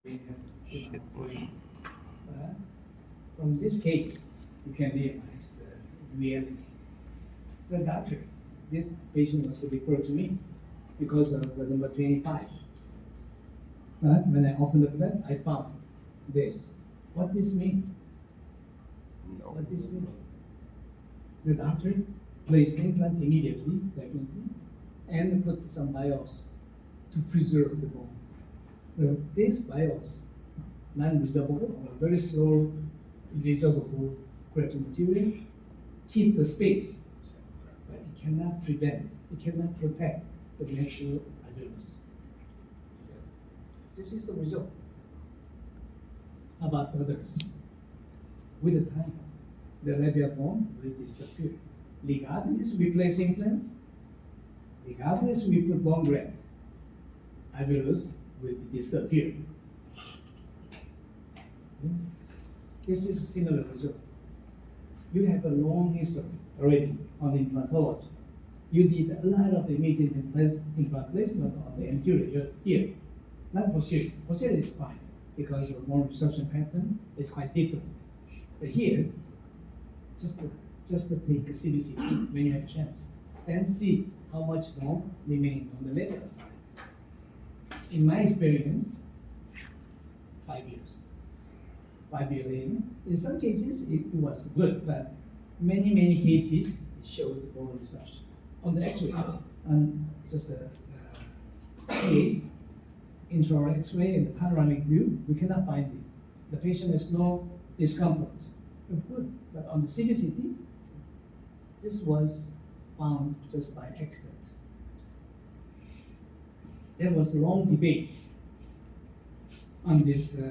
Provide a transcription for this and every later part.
Shit, boy. From this case, you can realize the reality. The doctor, this patient was referred to me because of the number 25. But when I opened the blood, I found this. What this mean? No. What this mean? The doctor placed implant immediately, definitely, and put some bios to preserve the bone. This bios, non-resorbable or very slow resorbable graft material, keep the space, but it cannot prevent, it cannot protect the natural alveolus. This is the result. How about others? With the time, the labia bone will disappear. Regardless we place implants, regardless we put bone graft, alveolus will disappear. This is a similar result. You have a long history already on implantology. You did a lot of immediate implant placement on the anterior here, not posterior. Posterior is fine because the bone resorption pattern is quite different. But here, just to take a CBC when you have a chance, and see how much bone remains on the lateral side. In my experience, 5 years. 5 years later, in some cases it was good, but many cases it showed bone resorption. On the X-ray, and just a intraoral X-ray and the panoramic view, we cannot find it. The patient has no discomfort. Good, but on the CBCT, this was found just by accident. There was a long debate on this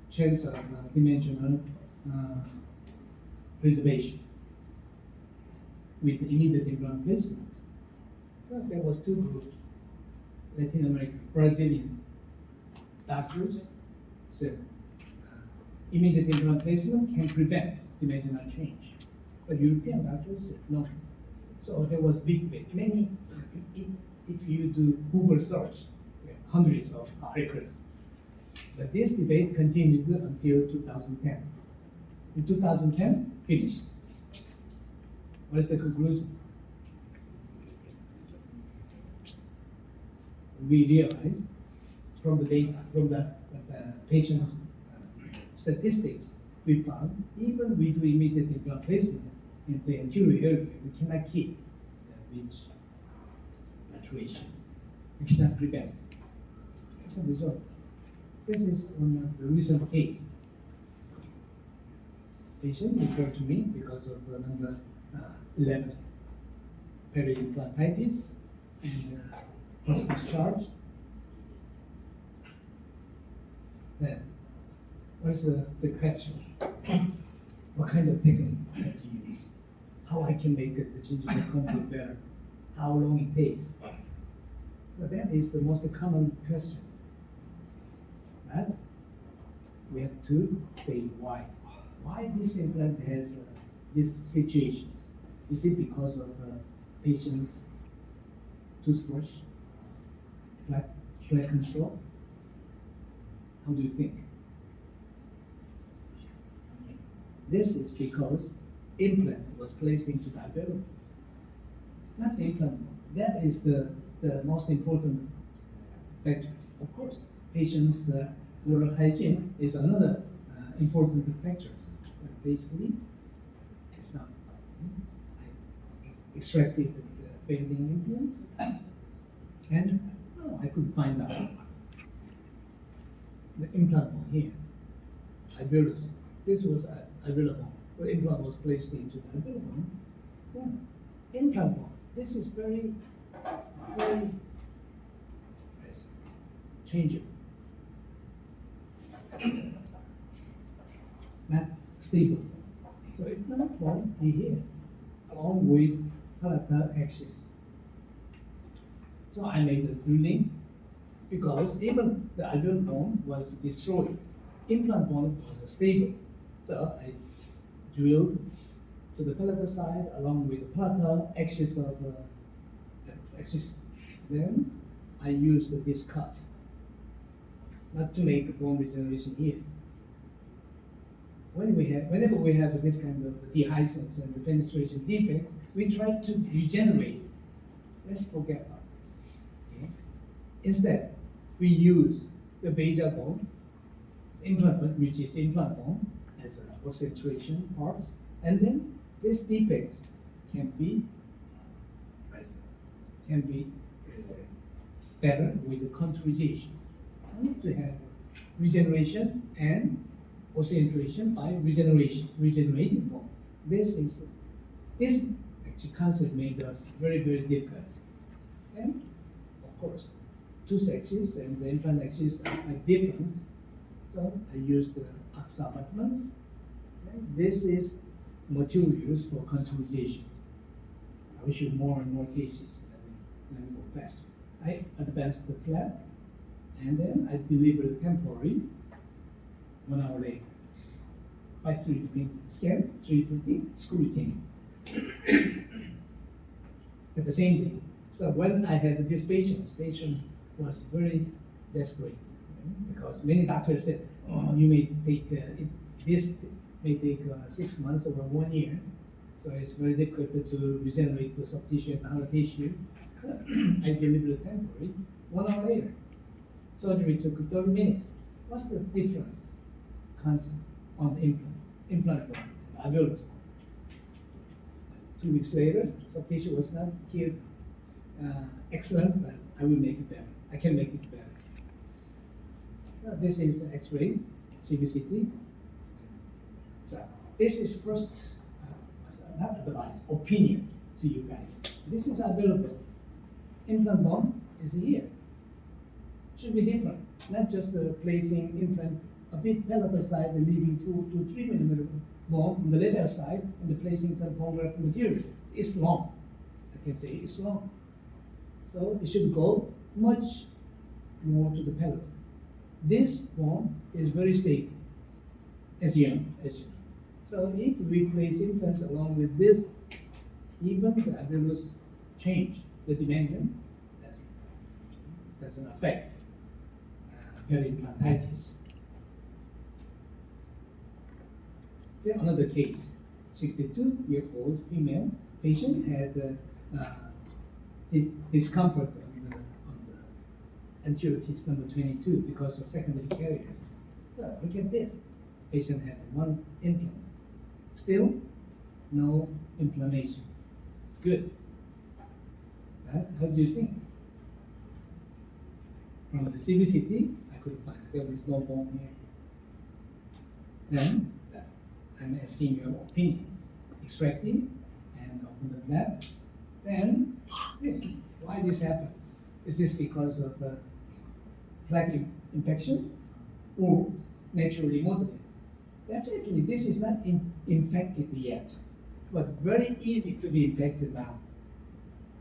chance of dimensional preservation with immediate implant placement. Well, there was two groups, Latin American, Brazilian doctors said immediate implant placement can prevent dimensional change, but European doctors said no. So there was big debate. Many, if you do Google search, hundreds of articles. But this debate continued until 2010. In 2010, finished. What is the conclusion? We realized from the data, from the patient's statistics, we found even we do immediate implant placement in the anterior area, we cannot keep the ridge maturation. We cannot prevent. As a result, this is one of the recent case. Patient referred to me because of number 11, peri-implantitis and post-discharge. Then, what is the question? What kind of technique I have to use? How I can make the gingival contour better? How long it takes? So that is the most common questions. But we have to say why. Why this implant has this situation? Is it because of patient's toothbrush, flat control? How do you think? This is because implant was placed into the alveolus, not the implant. That is the most important factors. Of course, patient's oral hygiene is another important factor. But basically, it's not. I extracted the failing implants, and I could find out the implant bone here, alveolus. This was alveolar bone. The implant was placed into the alveolar bone. Yeah. Implant bone. This is very changeable. Not stable. So implant bone is here, along with palatal axis. So I made the drilling because even the alveolar bone was destroyed. Implant bone was stable. So I drilled to the palatal side along with the palatal axis of the axis. Then I used this cuff not to make bone regeneration here. Whenever we have this kind of dehiscence and fenestration defects, we try to regenerate. Let's forget about this. Okay? Instead, we use the basal bone, implant bone, which is implant bone, as an concentration parts, and then these defects can be better with the contorization. I need to have regeneration and osseointegration by regenerating bone. This actually concept made us very, very difficult. And of course, two axes and the implant axis are different. So I used the AXA abutments. This is materials for contorization. I will show more and more cases. Let me go faster. I advance the flap, and then I deliver the temporary 1 hour later by 3D printing. Scan, 3D printing, screw retaining. At the same day. So when I had this patient was very desperate because many doctors said, "Oh, you may take this may take 6 months or 1 year, so it's very difficult to regenerate the soft tissue and the hard tissue." I delivered a temporary 1 hour later. Surgery took 30 minutes. What's the difference concept on the implant bone, alveolus bone? 2 weeks later, soft tissue was not here. Excellent, but I will make it better. I can make it better. This is the X-ray, CBCT. So this is first, not advice, opinion to you guys. This is available. Implant bone is here. Should be different, not just placing implant a bit palatal side and leaving 2 to 3 millimeter bone on the lateral side and the placing the bone graft material. It's long. I can say it's long. So it should go much more to the palatal. This bone is very stable, as you know. So if we place implants along with this, even the alveolus change the dimension, doesn't affect periimplantitis. Then another case, 62-year-old female patient had discomfort on the anterior teeth number 22 because of secondary caries. So look at this. Patient had 1 implant. Still, no inflammations. It's good. How do you think? From the CBCT, I couldn't find it. There was no bone here. Then, I'm asking your opinions. Extract it and open the flap. Then, why this happens? Is this because of plaque infection or natural remodeling? Definitely, this is not infected yet, but very easy to be infected now.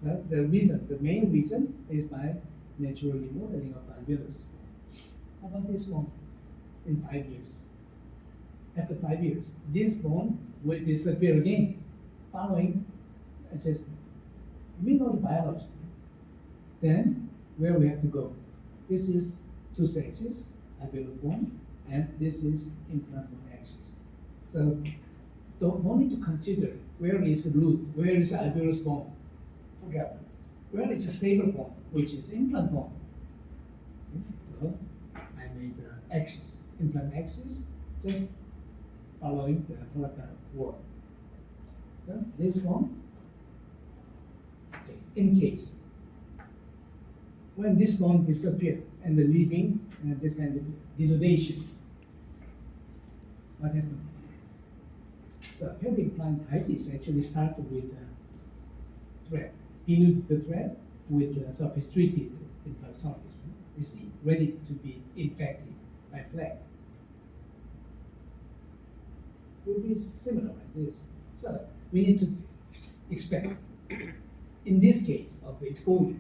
The main reason is by natural remodeling of alveolus. How about this one? In 5 years. After 5 years, this bone will disappear again, following just we know the biology. Then where we have to go? This is 2 sections, alveolar bone, and this is implant bone axis. So don't need to consider where is the root, where is the alveolus bone. Forget about this. Where is the stable bone, which is implant bone. So I made the axis, implant axis, just following the palatal wall. So this one. Okay. In case when this bone disappears and the leaving this kind of denudation, what happened? So periimplantitis actually started with thread. Denude the thread with surface treated implant surface. You see, ready to be infected by flap. Will be similar like this. So we need to expect, in this case of the exposure,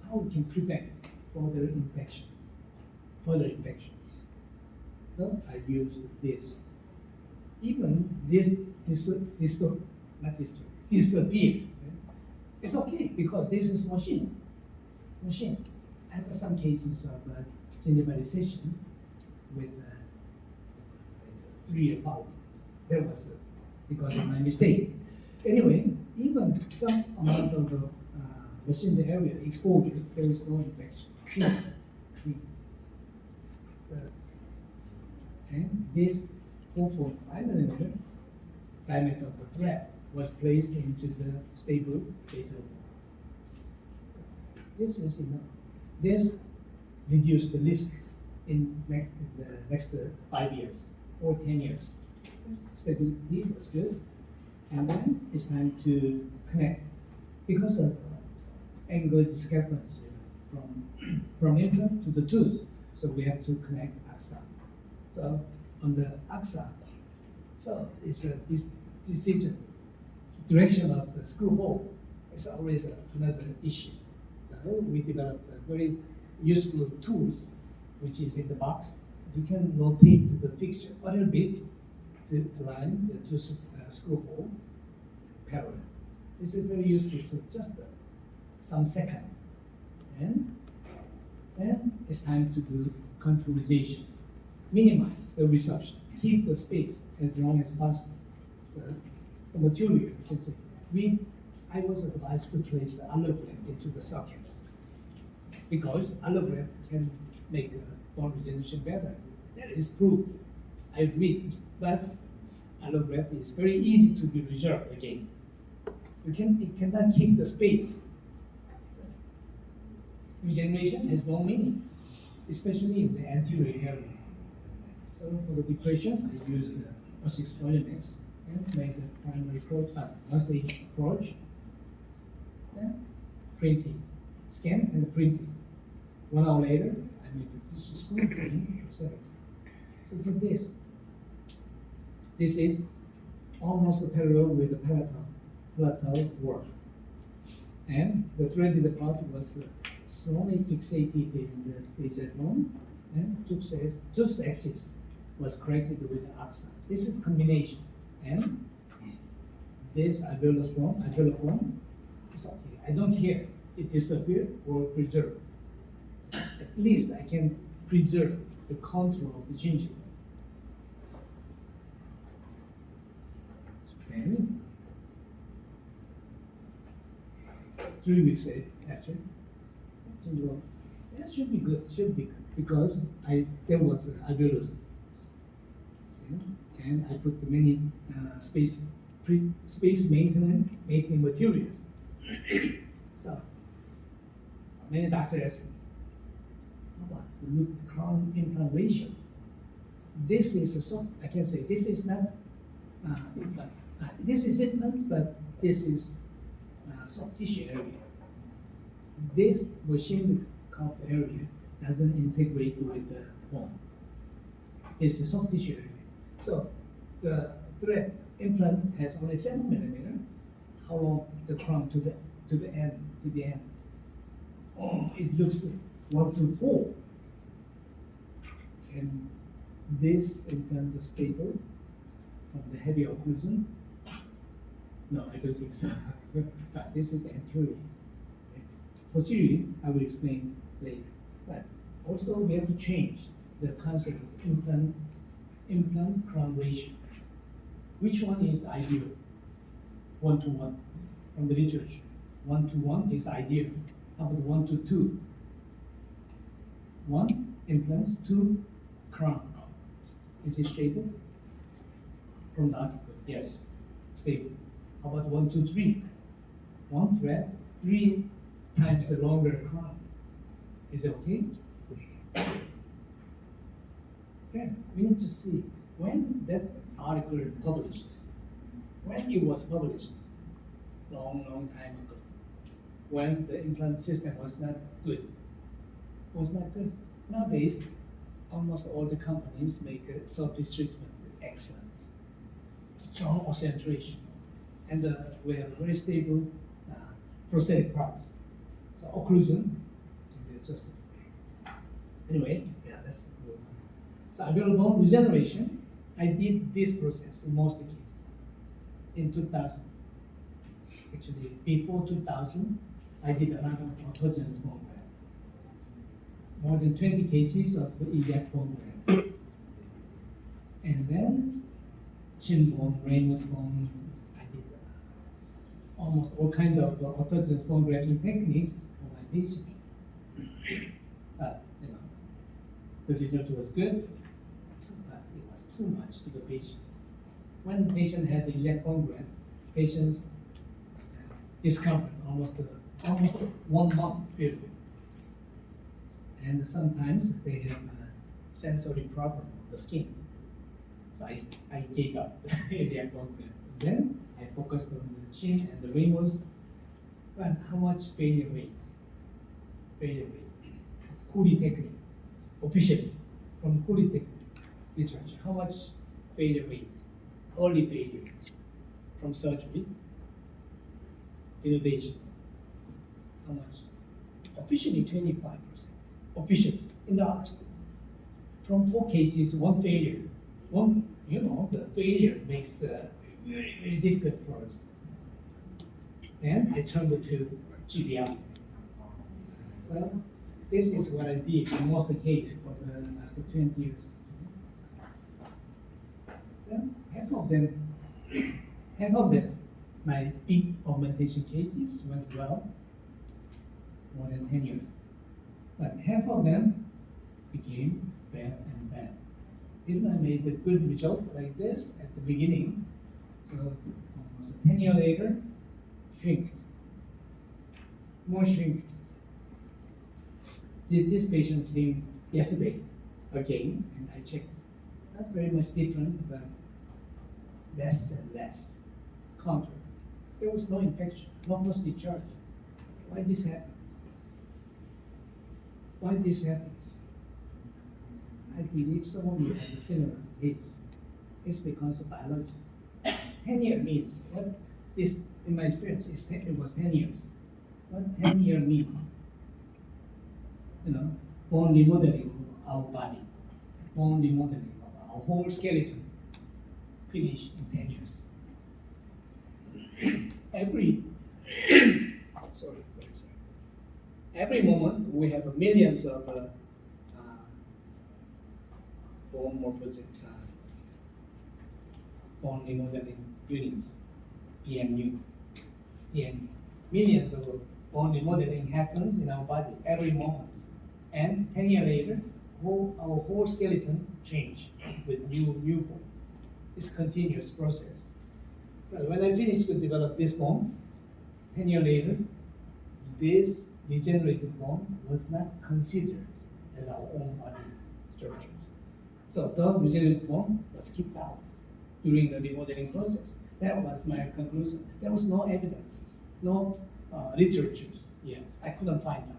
how we can prevent further infections. So I use this. Even disappear. It's okay because this is machine. I have some cases of gingivalization 3 or 4. That was because of my mistake. Anyway, even some amount of machine area exposure, there is no infection. Clean. And this 4.5 millimeter diameter of the thread was placed into the stable basal bone. This is enough. This reduced the risk in the next 5 years or 10 years. Stability was good. And then it's time to connect because of angle discrepancy from implant to the tooth. So we have to connect AXA. So on the AXA, so it's a decision, direction of the screw hole is always another issue. So we developed a very useful tools, which is in the box. You can rotate the fixture a little bit to align the two screw hole parallel. This is very useful to just some seconds. And then it's time to do contourization. Minimize the resorption. Keep the space as long as possible. The material, you can say, I was advised to place the allograft into the sockets because allograft can make bone regeneration better. That is proved. I agree. But allograft is very easy to be resolved again. It cannot keep the space. Regeneration has no meaning, especially in the anterior area. So for the depression, I use the O6 Polymex and make the primary approach, one-stage approach, then printing, scan and printing. 1 hour later, I make the screw printing settings. So for this is almost parallel with the palatal work. And the threaded part was slowly fixated in the basal bone, and tooth axis was corrected with AXA. This is combination. And this alveolus bone is okay. I don't care it disappeared or preserved. At least I can preserve the contour of the gingiva. And 3 weeks after, gingiva, that should be good, because there was alveolus. And I put many space maintenance materials. So many doctors ask me, how about the crown implant ratio? This is a soft, I can say this is not implant. This is implant, but this is soft tissue area. This machine cuff area doesn't integrate with the bone. This is soft tissue area. So the thread implant has only 7 millimeter. How long the crown to the end? Oh, it looks 1 to 4. And this implant is stable from the heavy occlusion? No, I don't think so. But this is the anterior. Posterior, I will explain later. But also we have to change the concept of implant crown ratio. Which one is ideal? 1 to 1 from the literature. 1 to 1 is ideal. How about 1 to 2? 1 implants, 2 crown. Is it stable? From the article, yes, stable. How about 1 to 3? 1 thread, 3 times the longer crown. Is it okay? Then we need to see when that article published, when it was published, long time ago, when the implant system was not good. Nowadays, almost all the companies make a surface treatment excellent. Strong concentration, and we have very stable prosthetic parts. So occlusion is just anyway. Yeah, let's move on. So alveolar bone regeneration, I did this process in most cases in 2000. Actually, before 2000, I did another autogenous bone graft. More than 20 kgs of the iliac bone graft. And then chin bone, ramus bone. I did almost all kinds of autogenous bone grafting techniques for my patients. You know, the result was good, but it was too much to the patients. When the patient had the iliac bone graft, patients discovered almost 1 month period. And sometimes they have a sensory problem of the skin. So I gave up the iliac bone graft. Then I focused on the chin and the ramus. But how much failure rate? Failure rate. It's Curi technique. Officially, from Curi technique literature, how much failure rate? Early failure from surgery, innovations. How much? Officially 25%. Officially in the article. From 4 cases, 1 failure. The failure makes very, very difficult for us. And I turned it to GBR. So this is what I did in most of the case for the last 20 years. Then half of them, my big augmentation cases went well, more than 10 years. But half of them became bad and bad. If I made a good result like this at the beginning, so almost 10 years later, shrinked, more shrinked. This patient came yesterday again, and I checked. Not very much different, but less and less. Counter. There was no infection, no post-discharge. Why this happened? Why this happens? I believe some of you have a similar case. It's because of biology. 10 years means what this, in my experience, it was 10 years. What 10 years means? Bone remodeling of our body, bone remodeling of our whole skeleton, finish in 10 years. Every moment we have millions of bone morphogenetic bone remodeling units, BMU. Millions of bone remodeling happens in our body every moment. And 10 years later, our whole skeleton change with new bone. It's a continuous process. So when I finished to develop this bone, 10 years later, this regenerated bone was not considered as our own body structure. So the regenerated bone was kicked out during the remodeling process. That was my conclusion. There was no evidence, no literature yet. I couldn't find out.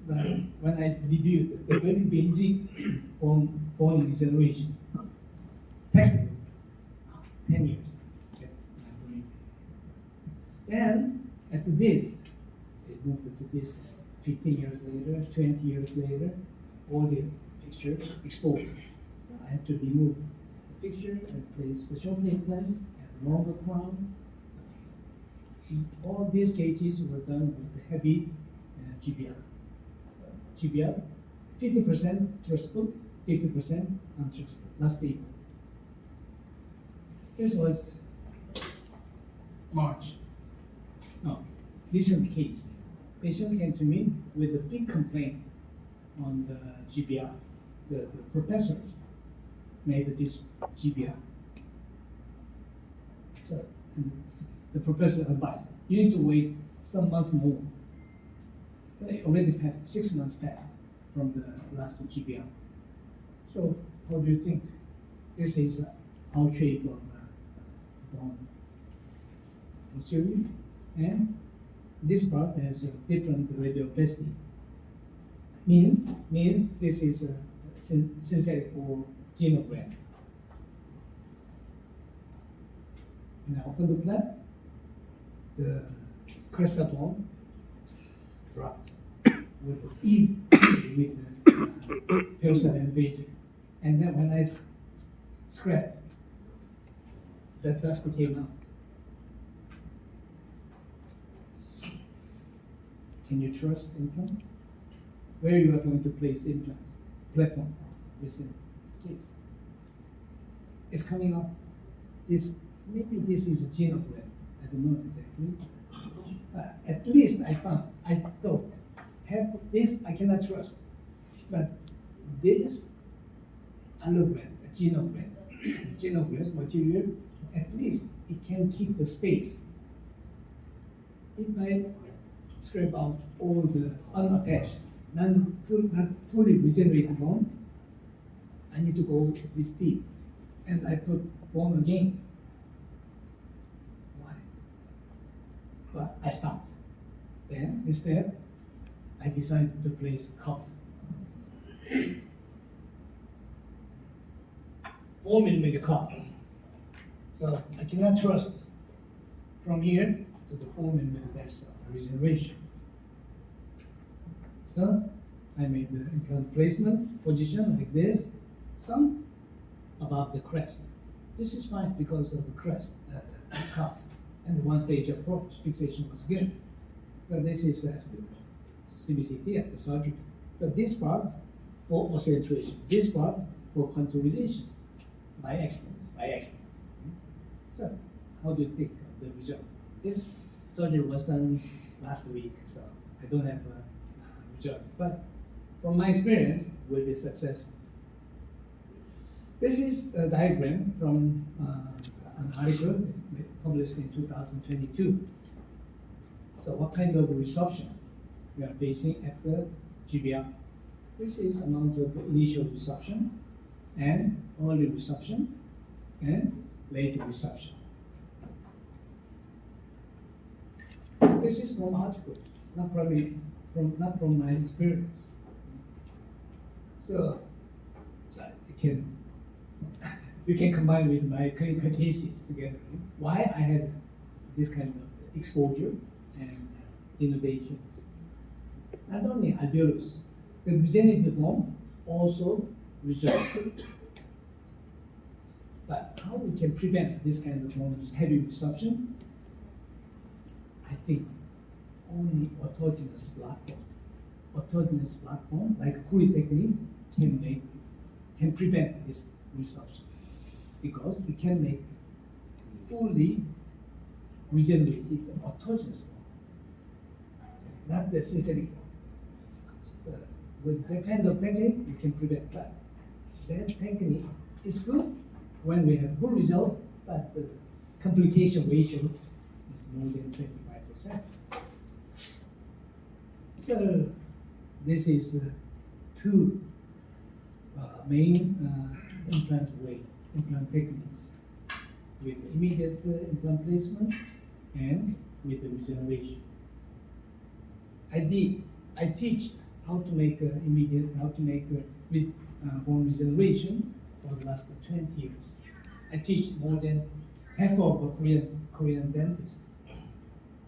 But when I reviewed the very basic bone regeneration, textbook, 10 years. Okay. Then after this, it moved to this 15 years later, 20 years later, all the picture exposed. I had to remove the picture and place the short implants and longer crown. All these cases were done with the heavy GBR. GBR, 50% trustful, 50% untrustful, not stable. This was March. No, recent case. Patient came to me with a big complaint on the GBR. The professors made this GBR. So the professor advised, you need to wait some months more. They already passed, 6 months passed from the last GBR. So how do you think? This is out shape of bone posterior, and this part has a different radioplasty. Means this is a synthetic or xenograft. And I open the flap, the cresta bone dropped with ease with the parasite elevator. And then when I scrap, that dust came out. Can you trust implants? Where you are going to place implants? Platform, this in this case. it's coming up. Maybe this is a genograph. I don't know exactly. At least I thought, have this I cannot trust, but this allograft, a genograph, genograph material, at least it can keep the space. If I scrape out all the unattached, not fully regenerated bone, I need to go this deep, and I put bone again. Why? But I stopped. Then instead, I decided to place cuff. 4 mm cuff. So I cannot trust from here to the 4 mm depth of regeneration. So I made the implant placement position like this, some above the crest. This is fine because of the crest, the cuff, and the one-stage approach fixation was good. So this is CBCT after surgery. But this part for oscillation, this part for contourization by accident. So how do you think of the result? This surgery was done last week, so I don't have a result. But from my experience, it will be successful. This is a diagram from an article published in 2022. So what kind of resorption we are facing at the GBR? This is amount of initial resorption and early resorption and late resorption. This is from articles, not from my experience. So you can combine with my clinical cases together. Why I had this kind of exposure and innovations. Not only alveolus, the regenerative bone also resorb. But how we can prevent this kind of bones heavy resorption? I think only autogenous black bone. Autogenous black bone, like Curie technique, can prevent this resorption because it can make fully regenerated autogenous bone, not the synthetic bone. So with that kind of technique, you can prevent that. That technique is good when we have good result, but the complication ratio is more than 25%. So this is the two main implant techniques with immediate implant placement and with the regeneration. I teach how to make bone regeneration for the last 20 years. I teach more than half of a Korean dentists.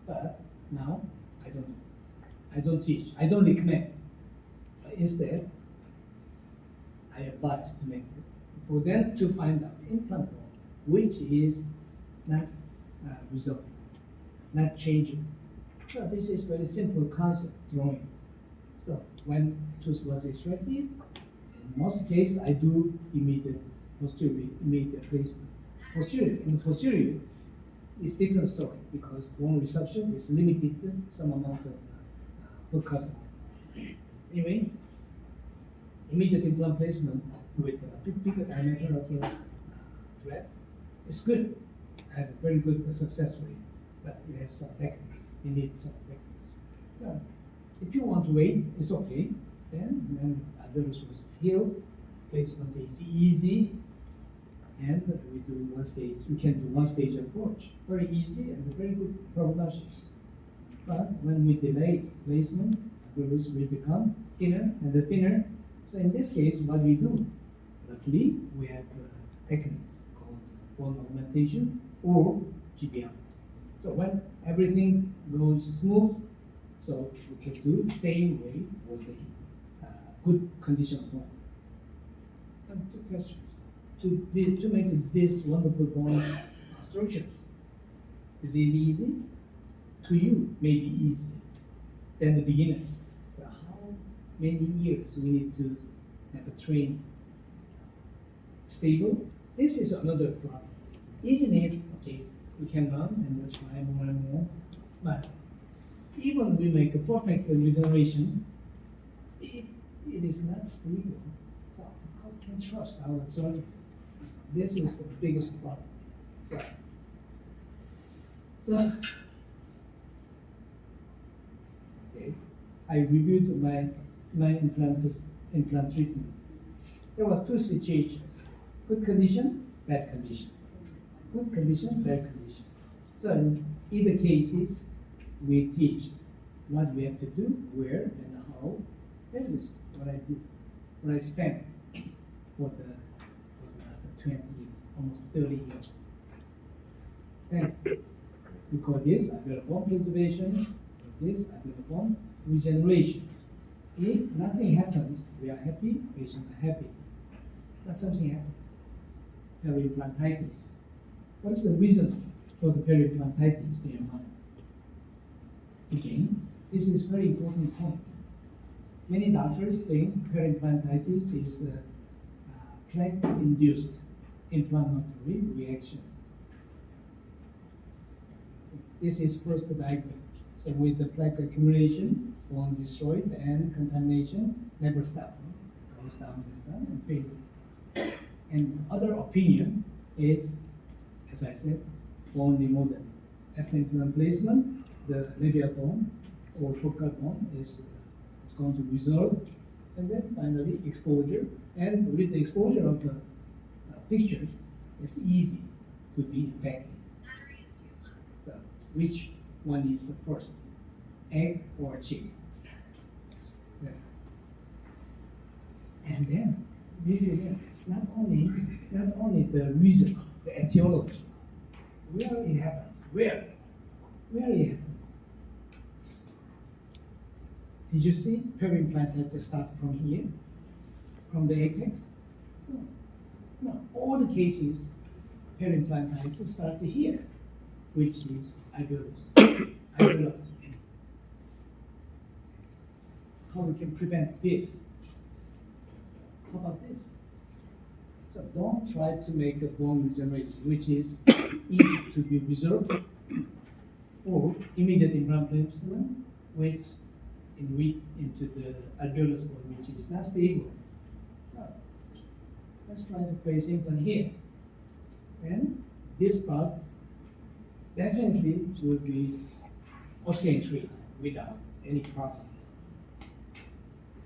But now I don't teach. I don't recommend. But instead, I advise to make for them to find out implant bone which is not resolving, not changing. So this is very simple concept drawing. So when tooth was extracted, in most cases I do immediate placement. Posterior is different story because bone resorption is limited to some amount of per cut. Anyway, immediate implant placement with a bigger diameter of the thread is good. I have a very good success rate, but it has some techniques. It needs some techniques. But if you want to wait, it's okay. Then when alveolus was healed, placement is easy, and we do one stage. We can do one stage approach, very easy and very good prognosis. But when we delay placement, alveolus will become thinner and thinner. So in this case, what we do? Luckily, we have techniques called bone augmentation or GBR. So when everything goes smooth, so we can do the same way with the good condition of bone. And two questions. To make this wonderful bone structures, is it easy? To you, maybe easy than the beginners. So how many years we need to have a training? Stable This is another problem. Easiness, okay, we can learn and we'll try more and more. But even we make a perfect regeneration, it is not stable. So how can trust our surgery? This is the biggest problem. So okay, I reviewed my implant treatments. There was two situations: good condition, bad condition. Good condition, bad condition. So in either cases, we teach what we have to do, where and how. That is what I did, what I spent for the last 20 years, almost 30 years. And we call this alveolar bone preservation, this alveolar bone regeneration. If nothing happens, we are happy, patients are happy. But something happens. Periimplantitis. What is the reason for the periimplantitis in your mind? Again, this is very important point. Many doctors think periimplantitis is plaque-induced inflammatory reaction. This is first diagram. So with the plaque accumulation, bone destroyed, and contamination never stop. Goes down and down and fail. And other opinion is, as I said, bone remodeling. After implant placement, the labial bone or focal bone is going to resolve, and then finally exposure. And with the exposure of the pictures, it's easy to be infected. So, which one is first, egg or chicken? Yeah. And then, it's not only the reason, the etiology, where it happens, where it happens. Did you see periimplantitis start from here, from the apex? No. All the cases, periimplantitis start here, which is alveolus. Alveolar. How we can prevent this? How about this? So don't try to make a bone regeneration, which is easy to be resolved, or immediate implant placement, which into the alveolus bone, which is not stable. So let's try to place implant here. And this part definitely will be osteoid-free without any problem.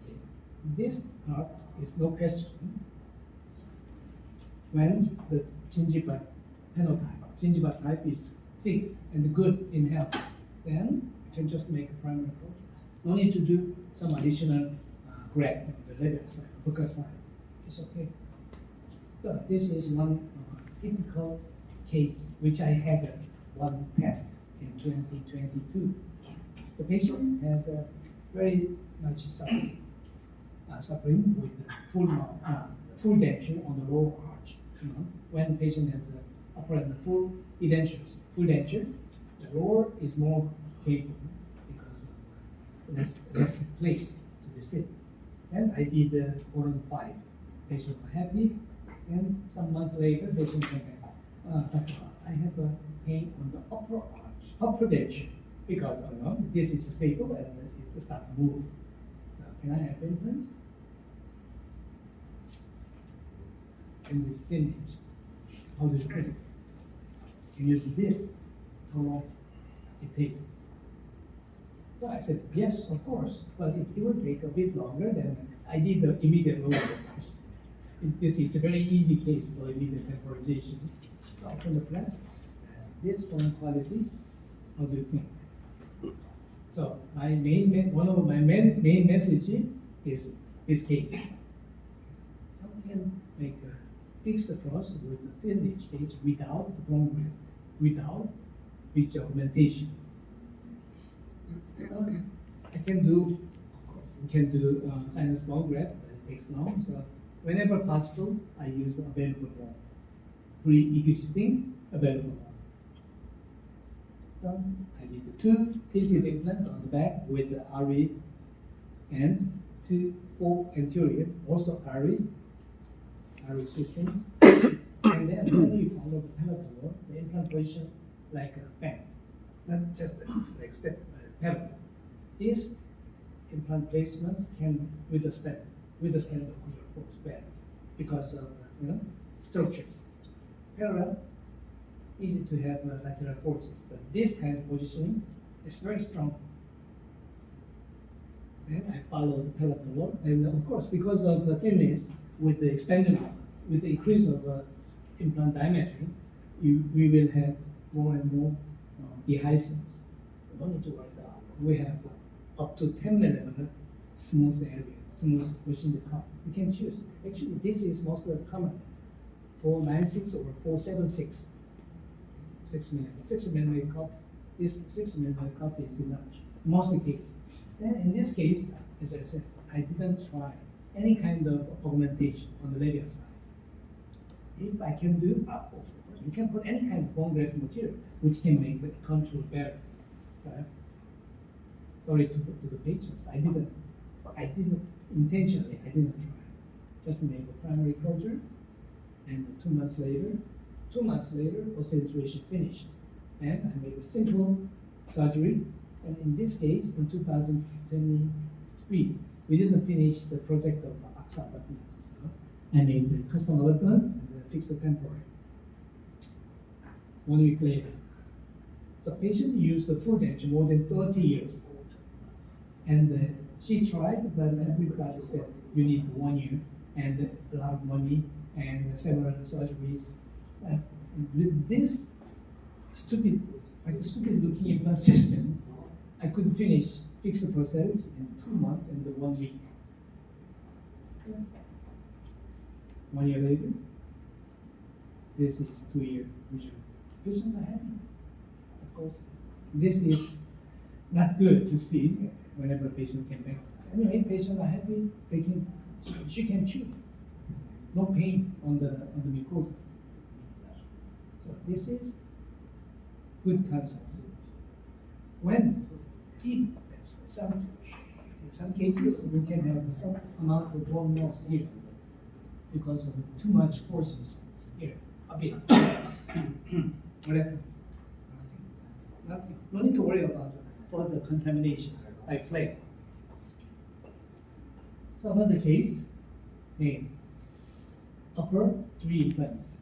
Okay. This part is no question. When the gingiva phenotype, gingiva type is thick and good in health, then you can just make a primary approach. No need to do some additional graft on the labial side, focal side. It's okay. So this is one typical case which I had one test in 2022. The patient had very much suffering with the full denture on the lower arch. When the patient has apparent full denture, the lower is more painful because less place to be sit. And I did Coron 5. Patient were happy, and some months later, patient came back. But I have a pain on the upper arch, upper denture, because this is stable and it starts to move. Can I have implants? In this image, how do you put it? Can you do this? How long it takes? So I said, yes, of course, but it will take a bit longer than I did the immediate lower, of course. This is a very easy case for immediate temporization. Open the plant. This bone quality, how do you think? So one of my main message is this case. How can make a fixed cross with a thin edge case without the bone graft, without ridge augmentation? I can do, of course, we can do sinus bone graft, but it takes long. So whenever possible, I use available bone, pre-existing available bone. So I did the 2 tilted implants on the back with the RE and 4 anterior, also RE systems. And then when you follow the palatal, the implant position like a fan, not just like step palatal. These implant placements can withstand the occlusal force better because of structures. Parallel, easy to have lateral forces, but this kind of positioning is very strong. And I follow the palatal wall, and of course, because of the thinness with the expanded one, with the increase of implant diameter, we will have more and more dehiscence. No need to worry about. We have up to 10 millimeter smooth area, smooth within the cup. You can choose. Actually, this is most common. 496 or 476. 6 millimeter. 6 millimeter cup. This 6 millimeter cup is enough. Most of the case. Then in this case, as I said, I didn't try any kind of augmentation on the labial side. If I can do, of course, you can put any kind of bone graft material which can make the contour better. Sorry to the patients, I didn't intentionally, I didn't try. Just made a primary closure, and 2 months later, oscillation finished. And I made a simple surgery, and in this case, in 2023, we didn't finish the project of AXA, but I made the custom abutment and fixed the temporary. 1 week later. So patient used the full dentures more than 30 years. And she tried, but everybody said you need 1 year and a lot of money and several surgeries. With this stupid looking implant systems, I could fix the prosthetics in 2 months and 1 week. 1 year later, this is 2 year result. Patients are happy. Of course, this is not good to see whenever a patient came back. Anyway, patients are happy. She can chew. No pain on the mucosa. So this is good concept. When in some cases we can have some amount of bone loss here because of too much forces here. A bit. What happened? Nothing. No need to worry about further contamination by flake. So another case, upper 3 implants,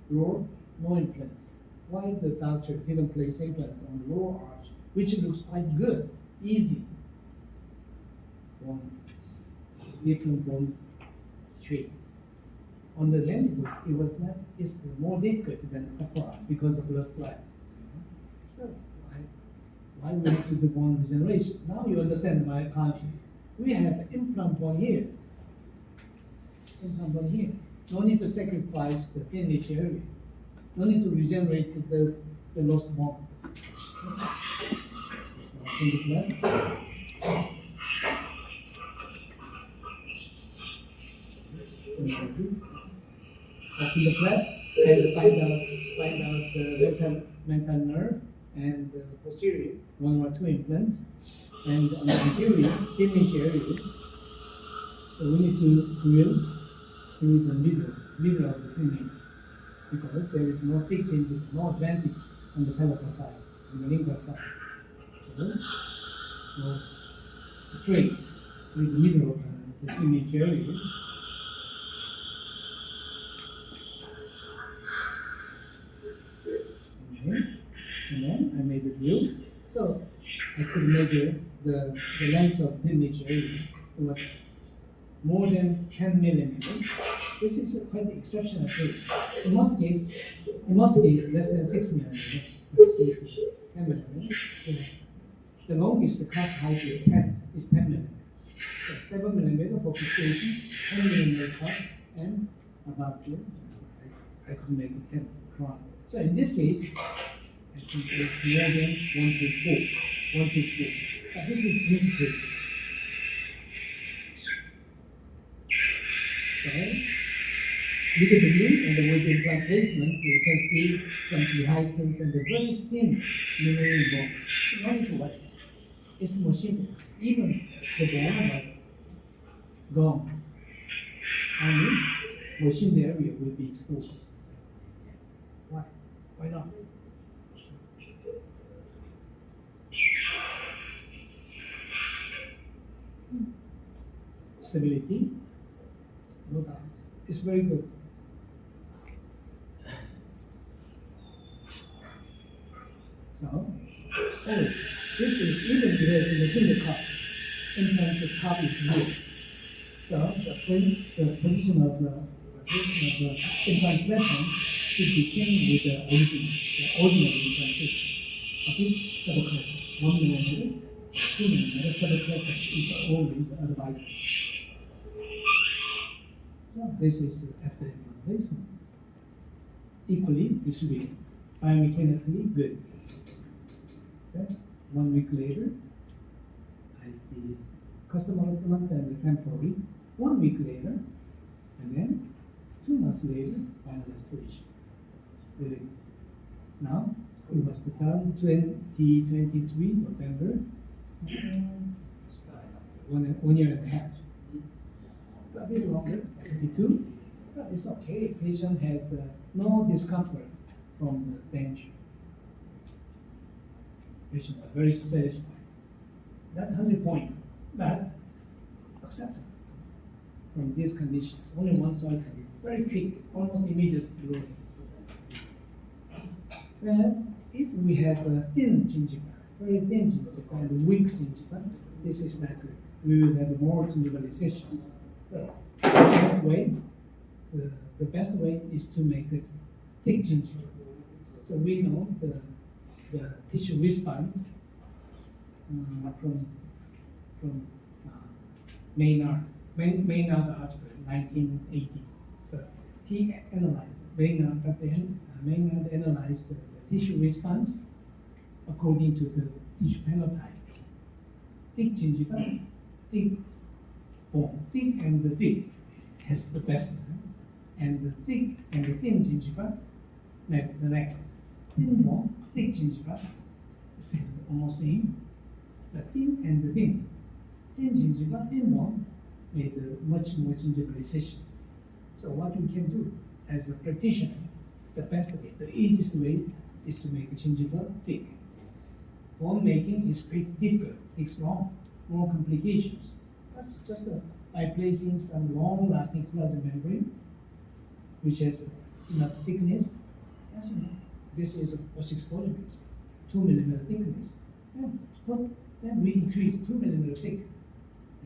lower no implants. Why the doctor didn't place implants on the lower arch, which looks quite good, easy. One different bone shape. On the mandible, it was not. It's more difficult than upper arch because of the spline. So why we have to do bone regeneration? Now you understand my concept. We have implant bone here. Implant bone here. No need to sacrifice the thin niche area. No need to regenerate the lost bone. Open the flap and find out the mental nerve and the posterior 1 or 2 implants, and on the anterior thin niche area. So we need to drill through the middle of the thin niche, because there is no big changes, no advantage on the palatal side, on the lingual side. So go straight through the middle of the thin niche area. And then I made a drill, so I could measure the length of thin niche area. It was more than 10 millimeters. This is a quite exceptional case. In most cases, less than 6 millimeters. 10 millimeters. The longest cut height is 10 millimeters. So 7 millimeters for fixation, 10 millimeters cut, and about June. I could make it 10 crown. So in this case, I think it's more than 1 to 4. 1 to 4. But this is beautiful. So, look at the knee and with the implant placement, you can see some dehiscence and the very thin remaining bone. No need to worry. It's machine. Even the bone was gone. Only machine area will be exposed. Why? Why not? Stability, no doubt. It's very good. So, oh, this is even because in the single cup, implant the cup is weak. So the position of the implant weapon should be same with the ordinary implantation. Okay, subclass 1 millimeter, 2 millimeter subclass is always advised. So this is after implant placement. Equally distributed, biomechanically good. So 1 week later, like the customer implant and the temporary. 1 week later, and then 2 months later, final restoration. Now, it was done 2023 November, one year and a half. It's a bit longer, 22, but it's okay. Patient had no discomfort from the denture. Patient was very satisfied. That 100 point, but acceptable from these conditions. Only one surgery, very quick, almost immediate healing. Well, if we have a thin gingiva, very thin gingiva and weak gingiva, this is not good. We will have more gingivalizations. So the best way is to make it thick gingiva. So we know the tissue response from Maynard article, 1980. So he analyzed, Maynard analyzed the tissue response according to the tissue phenotype. Thick gingiva, thick bone, thick and the thick has the best, and the thick and the thin gingiva, the next. Thin bone, thick gingiva, is almost same. The thin and the thin gingiva, thin bone, made much more gingivalization. So what we can do as a practitioner, the best way, the easiest way is to make a gingiva thick. Bone making is pretty difficult, takes long, more complications. That's just by placing some long-lasting plasma membrane, which has enough thickness. As you know, this is a Bosch 2 millimeter thickness. Then we increase 2 millimeter thick.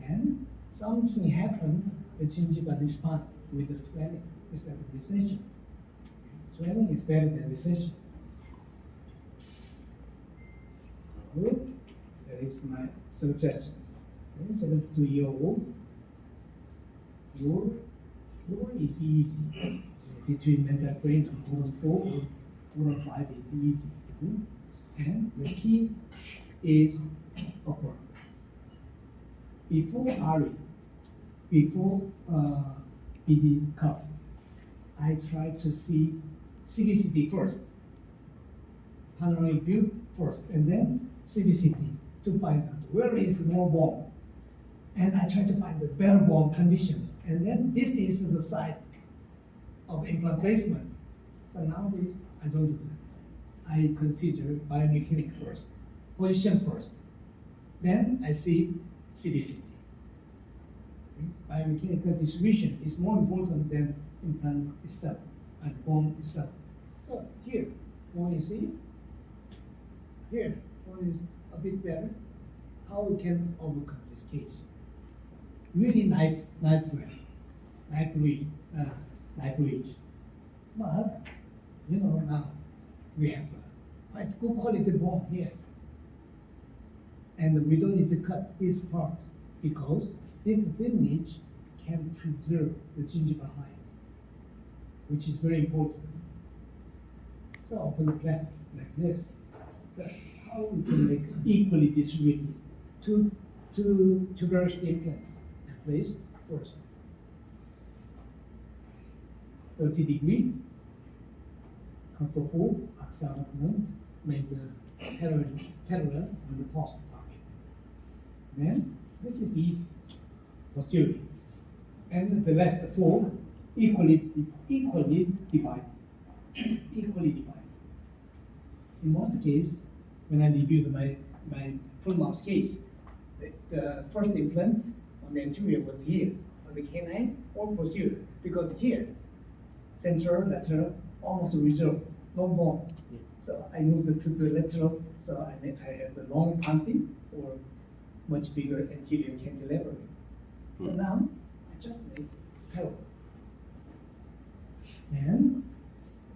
And something happens, the gingiva responds with the swelling instead of recession. Swelling is better than recession. So, that is my suggestions. 72-year-old, your is easy. Between mental brain and 4 or 5 is easy to do. And the key is upper. Before ARI, before BD cuff, I try to see CBCT first, panoramic view first, and then CBCT to find out where is more bone. And I try to find the better bone conditions. And then this is the site of implant placement. But nowadays, I don't do that. I consider biomechanic first, position first. Then I see CBCT. Biomechanical distribution is more important than implant itself and bone itself. So here, bone is here. Here, bone is a bit better. How we can overcome this case? Really knife reach. But you know now we have quite good quality bone here, and we don't need to cut these parts because this lineage can preserve the gingiva height, which is very important. So open the plant like this. But how we can make equally distributed two tuberous implants are placed first. 30 degree, comfort 4, axial alignment, made parallel on the post pocket. Then this is easy, posterior. And the last 4 equally divided. equally divided. In most cases, when I reviewed my full mouse case, the first implant on the anterior was here, on the canine or posterior, because here, central, lateral, almost resolved, no bone. So I moved it to the lateral, so I have the long pontic or much bigger anterior cantilever. So now, I just made parallel. And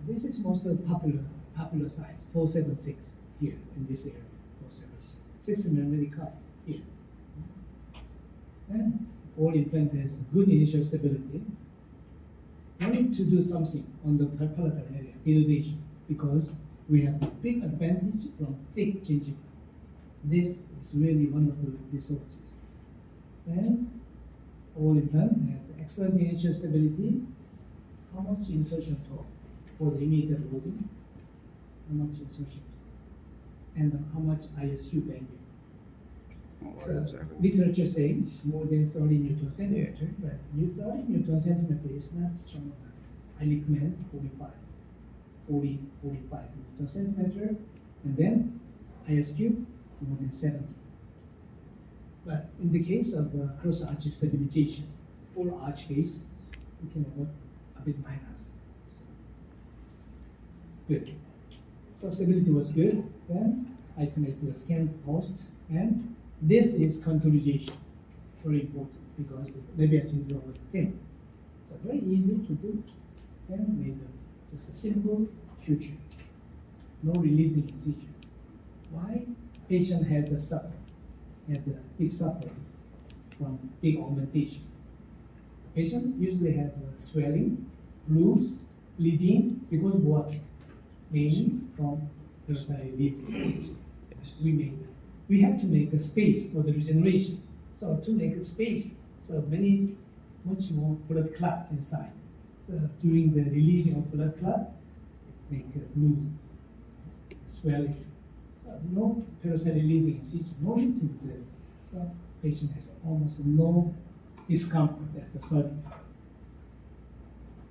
this is most popular size, 476 here in this area, 476. 6 mm cuff here. And all implant has good initial stability. We need to do something on the palatal area, denudation, because we have a big advantage from thick gingiva. This is really one of the resources. And all implant have excellent initial stability. How much insertion torque for the immediate loading? How much insertion? And how much ISU bending? More So than 7. literature saying more than 30 Newton centimeter, but 30 Newton centimeter is not strong enough. I recommend 40, 45 Newton centimeter, and then ISQ more than 70. But in the case of cross arch stabilization, full arch case, we can have a bit minus. So, good. So stability was good. Then I connected the scan post, and this is contorization. Very important because the labia gingiva was thin. So very easy to do. And made just a simple suture. No releasing incision. Why? Patient had the big suffering from big augmentation. Patient usually have swelling, bruise, bleeding because what? Mainly from parasite releasing. We have to make a space for the regeneration. So to make a space, so much more blood clots inside. So during the releasing of blood clot, it make a bruise, swelling. So no parasite releasing incision, no need to do this. So patient has almost no discomfort after surgery.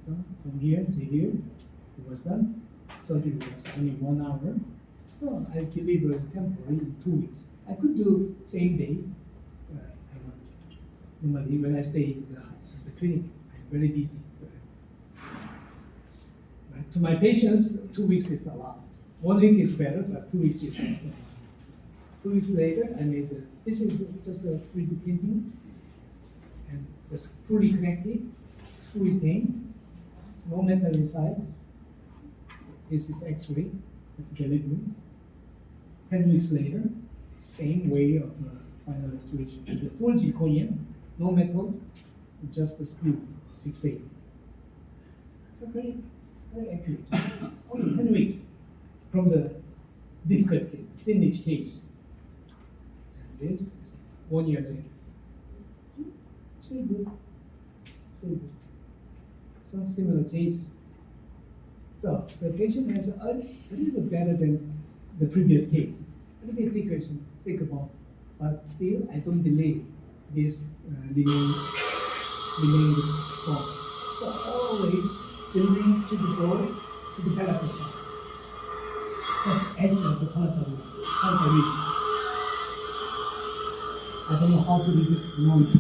So from here to here, it was done. Surgery was only 1 hour. So I delivered temporary in 2 weeks. I could do same day. I was normally when I stay in the clinic, I'm very busy. But to my patients, 2 weeks is a lot. 1 week is better, but 2 weeks is not. 2 weeks later, I made this is just a 3D printing, and it's fully connected, it's fully retained, no metal inside. This is X-ray at the delivery. 10 weeks later, same way of final restoration. The full zirconium, no metal, just a screw fixated. So very, very accurate. Only 10 weeks from the difficult case, thin-edge case. And this is 1 year later. Still good. Still good. Some similar case. So the patient has a little bit better than the previous case. A little bit thicker, thinkable, but still I don't believe this remain strong. So always building to the door to the palatal side. Just edge of the palatal region. I don't know how to reduce noise.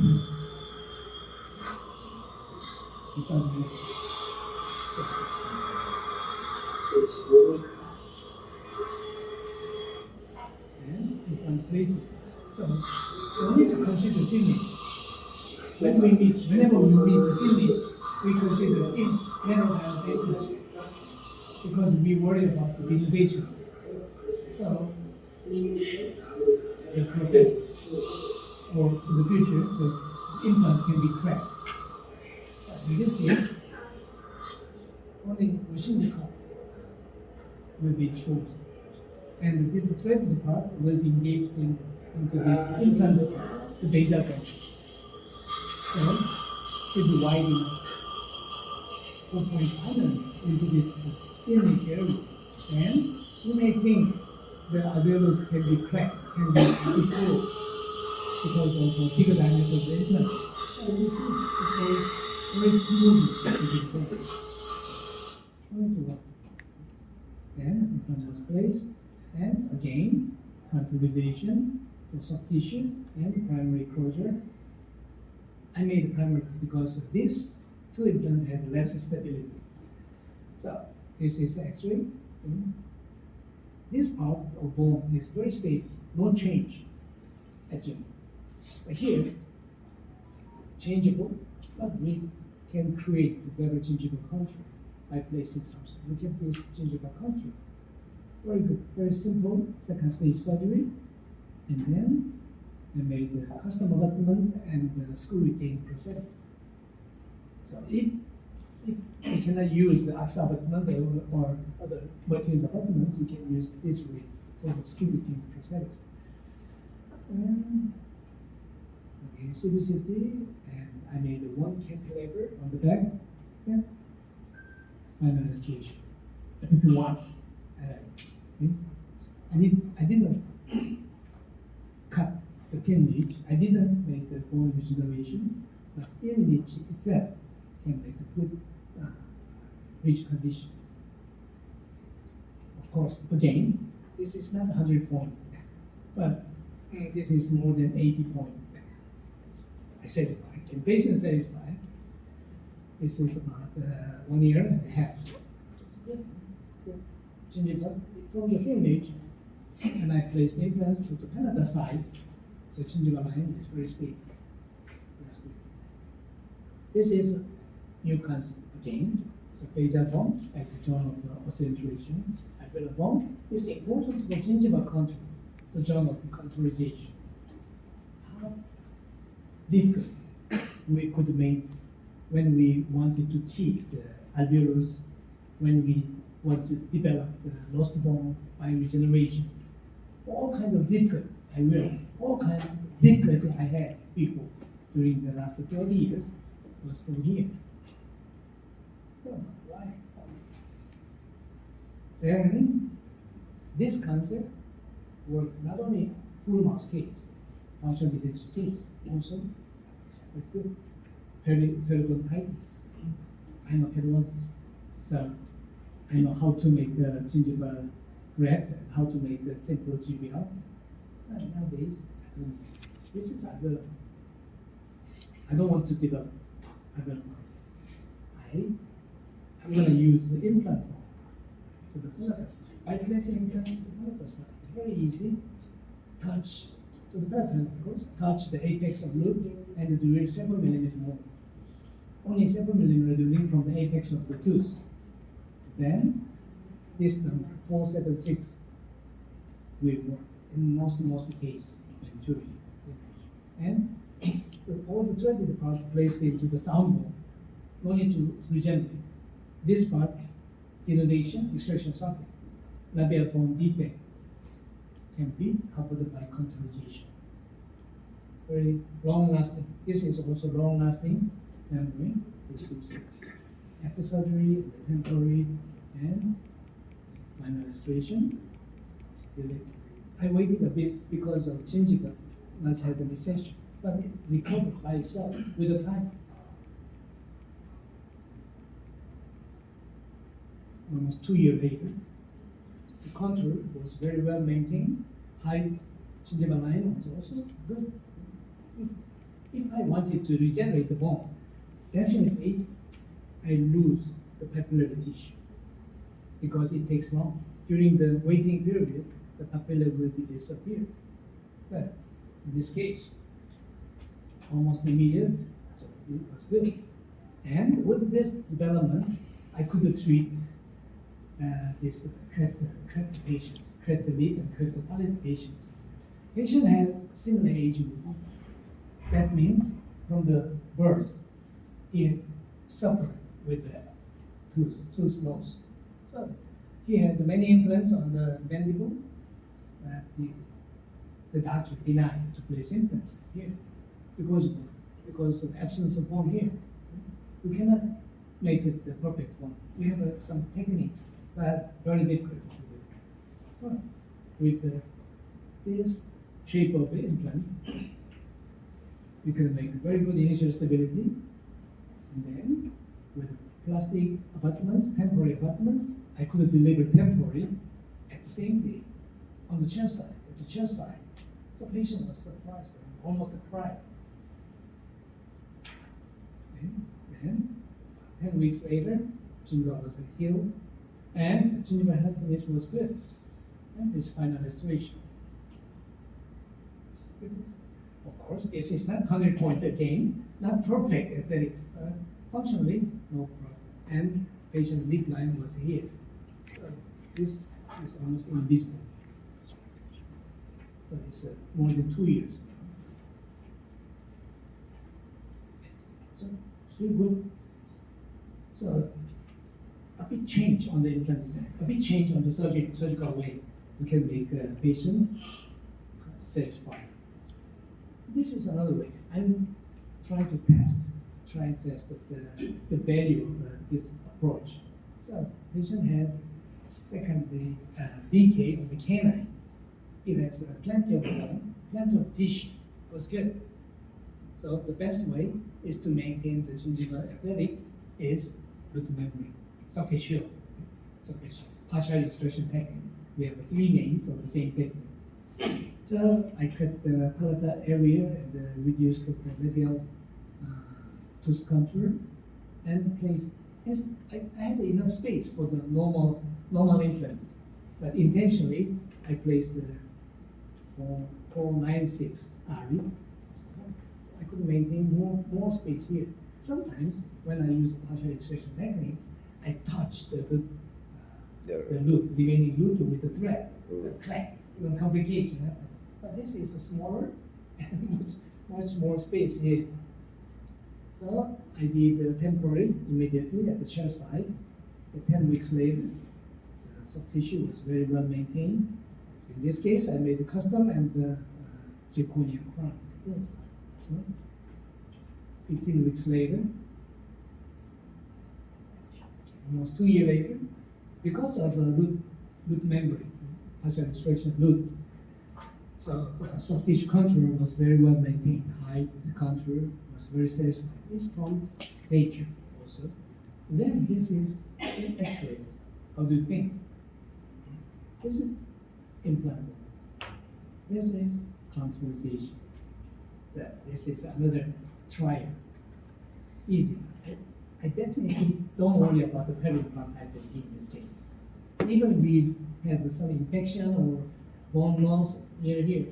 Without noise. So we need to consider image. Whenever we meet the image, we consider image rather than the image because we worry about the innovation. So the process or in the future, the implant can be cracked. But in this case, only machine cup will be exposed. And this threaded part will be engaged into this implant, the basal ganglia. So it should be wide enough. 4.5 into this image area. And you may think the alveolus can be cracked, can be exposed because of the bigger diameter of the implant. So this is very smooth to be exposed. Only to one. Then implant was placed, and again, contorization for soft tissue and primary closure. I made primary because this two implant had less stability. So this is X-ray. This part of bone is very stable, no change. Actually, but here, changeable, but we can create better changeable contour by placing something. We can place changeable contour. Very good, very simple second stage surgery, and then I made the custom abutment and screw retained prosthetics. So if you cannot use the AXA abutment or other vertical abutments, you can use this way for the screw retained prosthetics. Okay, CBCT, and I made one cantilever on the back. Yeah. Final restoration. If you want, I didn't cut the PNH. I didn't make the bone regeneration, but PNH itself can make a good ridge condition. Of course, again, this is not 100 points, but this is more than 80 points. I satisfied, and patient satisfied. This is about 1 year and a half. It's good. Gingiva from the image, and I placed implants to the palatal side. So gingiva line is very stable. This is new concept again. It's a basal bone, as a joint of oscillation. I built a bone. It's important for gingiva contour, the joint of contourization. How difficult we could make when we wanted to keep the alveolus, when we want to develop the lost bone by regeneration. All kinds of difficulty I realized, all kinds of difficulty I had before during the last 30 years was from here. So why? Then this concept worked not only full mouth case, partial detached case, also with good periodontitis. I'm a periodontist, so I know how to make a gingiva graft and how to make a simple GBL. And nowadays, this is available. I don't want to develop available. I'm going to use the implant to the palatal side. By placing implant to the palatal side, very easy. Touch to the palatal side, of course. Touch the apex of loop and do it 7 millimeter more. Only 7 millimeter link from the apex of the tooth. Then this number 476 will work in most cases venturi. And all the threaded part placed into the sound bone, no need to regenerate. This part, denudation, extraction socket, labial bone defect can be covered by contourization. Very long lasting. This is also long lasting memory. This is after surgery, temporary, and final restoration. I waited a bit because of gingiva must have the recession, but it recovered by itself with the time. Almost 2 years later, the contour was very well maintained. Height, gingiva line was also good. If I wanted to regenerate the bone, definitely I lose the papillary tissue because it takes long. During the waiting period, the papilla will be disappear. But in this case, almost immediate, so it was good. And with this development, I could treat this cracked patients, cracked lip and cracked palate patients. Patients have similar age with me. That means from the birth, he suffered with the tooth loss. So he had many implants on the mandible. The doctor denied to place implants here because of absence of bone here. We cannot make it the perfect one. We have some techniques, but very difficult to do. But with this shape of the implant, we can make very good initial stability, and then with plastic abutments, temporary abutments. I could deliver temporary at the same day on the chair side, at the chair side. So patient was surprised and almost cried. Okay. Then, 10 weeks later, gingiva was healed and gingiva health condition was good. And this final restoration. Of course, this is not 100 points again, not perfect athletics. Functionally, no problem. And patient lip line was here. This is almost invisible. So it's more than 2 years. So still good. So a big change on the implant design, a big change on the surgical way. We can make a patient satisfied. This is another way. I'm trying to test the value of this approach. So patient had secondary decay of the canine. It has plenty of bone, plenty of tissue. Was good. So the best way is to maintain the gingival aesthetic is root memory, socket shield, partial extraction technique. We have 3 names of the same techniques. So I cut the palatal area and reduced the labial tooth contour and placed. I had enough space for the normal implants, but intentionally I placed the 496 RE. I could maintain more space here. Sometimes when I use partial extraction techniques, I touch the root, remaining root with the thread. The cracks, even complication happens. But this is smaller and much more space here. So I did temporary immediately at the chair side. 10 weeks later, the soft tissue was very well maintained. So in this case, I made the custom and the zirconia crown. Yes. So 15 weeks later, almost 2 years later, because of the root memory, partial extraction root. So the soft tissue contour was very well maintained. Height, the contour was very satisfying. It's from nature also. And then this is X-rays. How do you think? This is implant. This is contourization. This is another trial. Easy. I definitely don't worry about the periimplantitis in this case. Even we have some infection or bone loss here.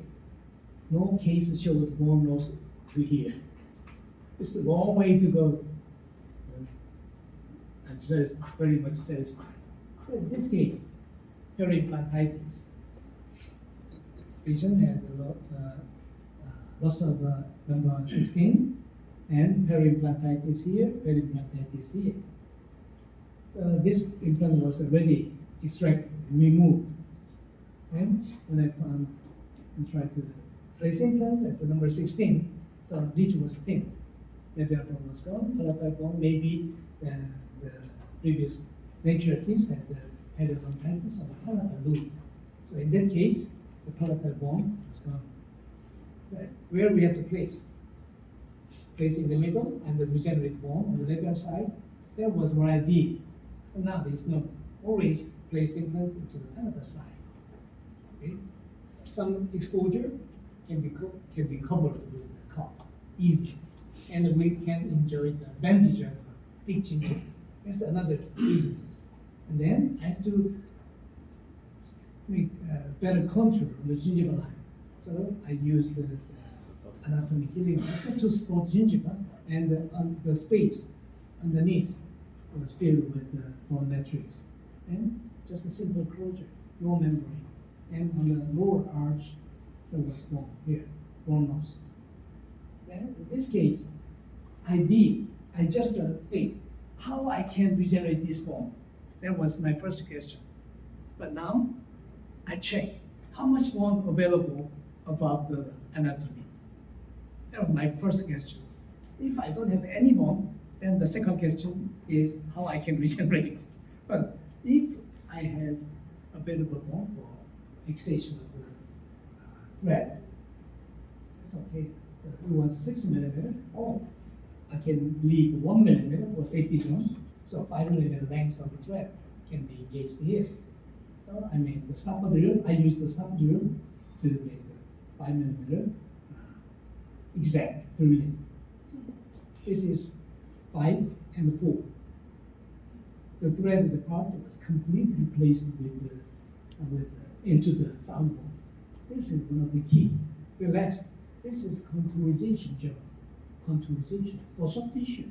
No case showed bone loss to here. It's a long way to go. So I'm very much satisfied. So in this case, periimplantitis. Patient had loss of number 16 and periimplantitis here, periimplantitis here. So this implant was already extracted, removed. And when I tried to place implants at the number 16, so ridge was thin. Labial bone was gone, palatal bone, maybe the previous nature artist had periodontitis of the palatal loop. So in that case, the palatal bone was gone. Right. Where we have to place? Place in the middle and the regenerate bone on the labial side. That was what I did. But now there is no. Always place implants into the palatal side. Okay? Some exposure can be covered with the cuff, easy, and we can enjoy the advantage of big gingiva. That's another easiness. And then I have to make better contour on the gingiva line. So I use the anatomy healing to support gingiva, and the space underneath was filled with bone matrix, and just a simple closure, no membrane. And on the lower arch, there was bone here, bone loss. Then in this case, I just think how I can regenerate this bone. That was my first question. But now I check how much bone available above the anatomy. That was my first question. If I don't have any bone, then the second question is how I can regenerate. But if I have available bone for fixation of the thread, it's okay. It was 6 millimeter. Oh, I can leave 1 millimeter for safety zone. So 5 millimeter length of the thread can be engaged here. So I made the stopper drill. I use the stopper drill to make a 5 millimeter exact drilling. This is 5 and 4. The threaded part was completely placed into the sound ball. This is one of the key. The last, this is contourization job. Contourization for soft tissue.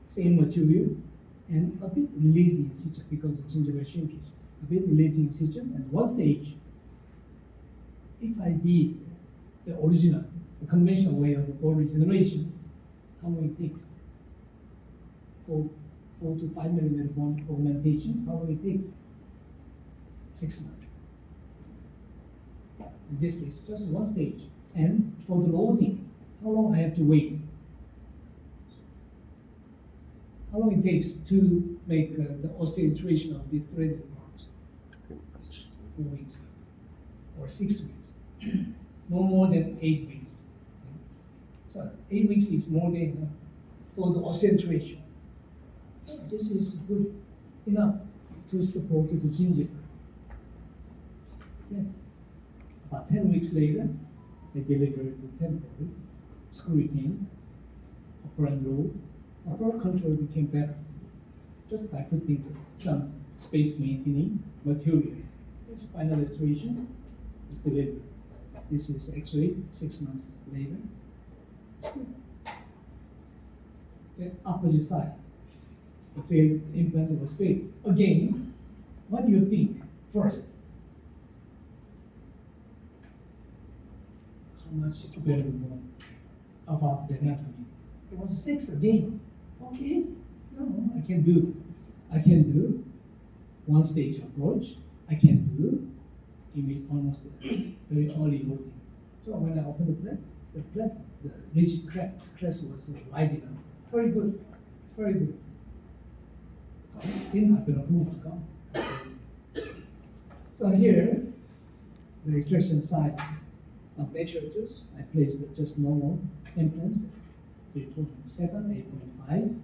Same material and a bit lazy incision because of gingival shrinkage. A bit lazy incision and one stage. If I did the original, the conventional way of bone regeneration, how long it takes? 4 to 5 millimeter bone augmentation, how long it takes? 6 months. In this case, just one stage. And for the loading, how long I have to wait? How long it takes to make the osteointegration of the threaded parts? 4 weeks or 6 weeks. No more than 8 weeks. So 8 weeks is more than enough for the osteointegration. This is good enough to support the gingiva. Yeah. About 10 weeks later, I delivered the temporary screw retained upper and lower. Upper control became better just by putting some space maintaining material. This final restoration is delivered. This is X-ray 6 months later. It's good. The opposite side, the failed implant was failed. Again, what do you think first? How much better more about the anatomy? It was 6 again. Okay, no, I can do one stage approach. I can do almost very early loading. So when I opened the ridge crest was wide enough. Very good, very good. Didn't happen, a was gone. So here, the extraction side of actuators, I placed just normal implants, 8.7, 8.5,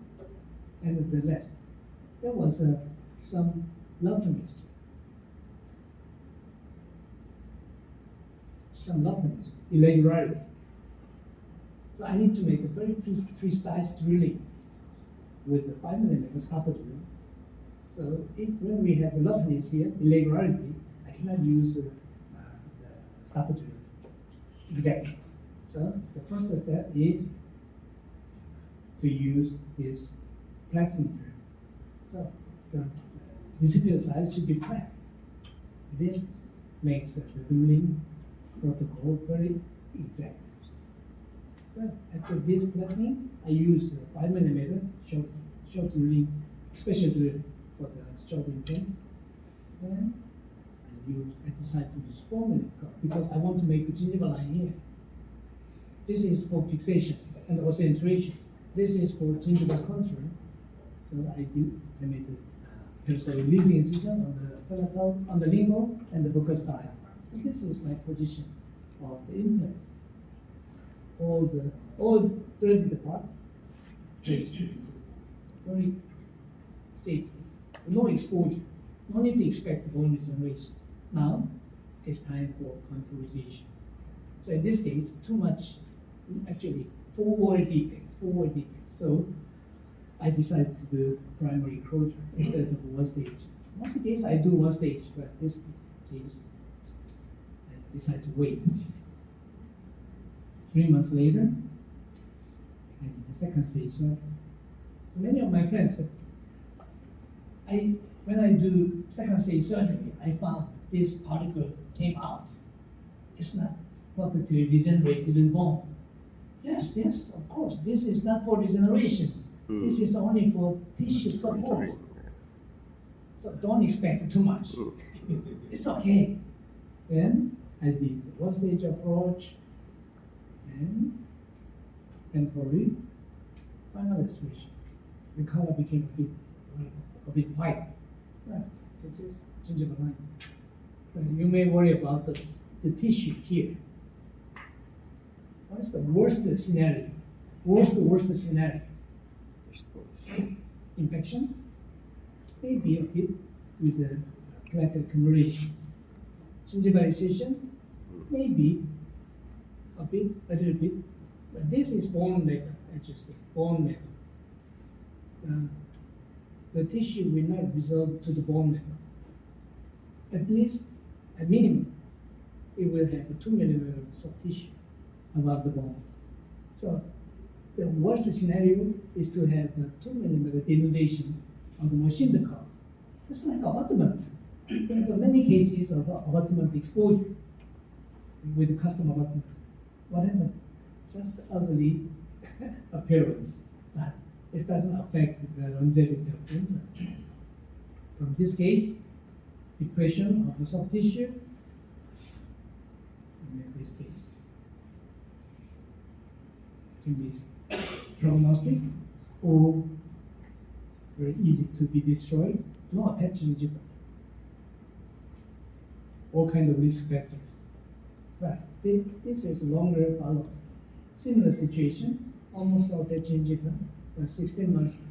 and the rest. There was some roughness. Irregularity. So I need to make a very precise drilling with the 5 millimeter stopper drill. So when we have roughness here, irregularity, I cannot use the stopper drill exactly. So the first step is to use this plating drill. So the recipient side should be flat. This makes the drilling protocol very exact. So after this plating, I use 5 millimeter short drilling, special drill for the short implants. And I decide to use 4 millimeter because I want to make a gingival line here. This is for fixation and also iteration. This is for gingival contour. So I made a parasite releasing incision on the palatal, on the lingual and the buccal side. So this is my position of the implants. All threaded part placed very safely. No exposure. No need to expect bone regeneration. Now it's time for contourization. So in this case, too much, actually, forward defects. So I decided to do primary closure instead of one stage. Most cases I do one stage, but this case I decided to wait. 3 months later, I did the second stage surgery. So many of my friends said, when I do second stage surgery, I found this particle came out. It's not perfectly regenerated in bone. Yes, of course. This is not for regeneration. This is only for tissue support. So don't expect too much. It's okay. Then I did one stage approach and temporary final restoration. The color became a bit white. Gingival line. You may worry about the tissue here. What is the worst scenario? Worst scenario? impaction, maybe a bit with the plaque accumulation. Gingivilization, maybe a little bit, but this is bone level, as you see, bone level. The tissue will not resolve to the bone level. At least, at minimum, it will have 2 millimeters of tissue above the bone. So the worst scenario is to have a 2 millimeter denudation of the machined cuff. It's like abutment. We have many cases of abutment exposure with custom abutment. What happened? Just ugly appearance, but it doesn't affect the longevity of the implants. From this case, depression of the soft tissue, in this case, can be prognostic or very easy to be destroyed, no attached gingiva. All kind of risk factors. But this is longer follow-up. Similar situation, almost no attached gingiva, but 16 months,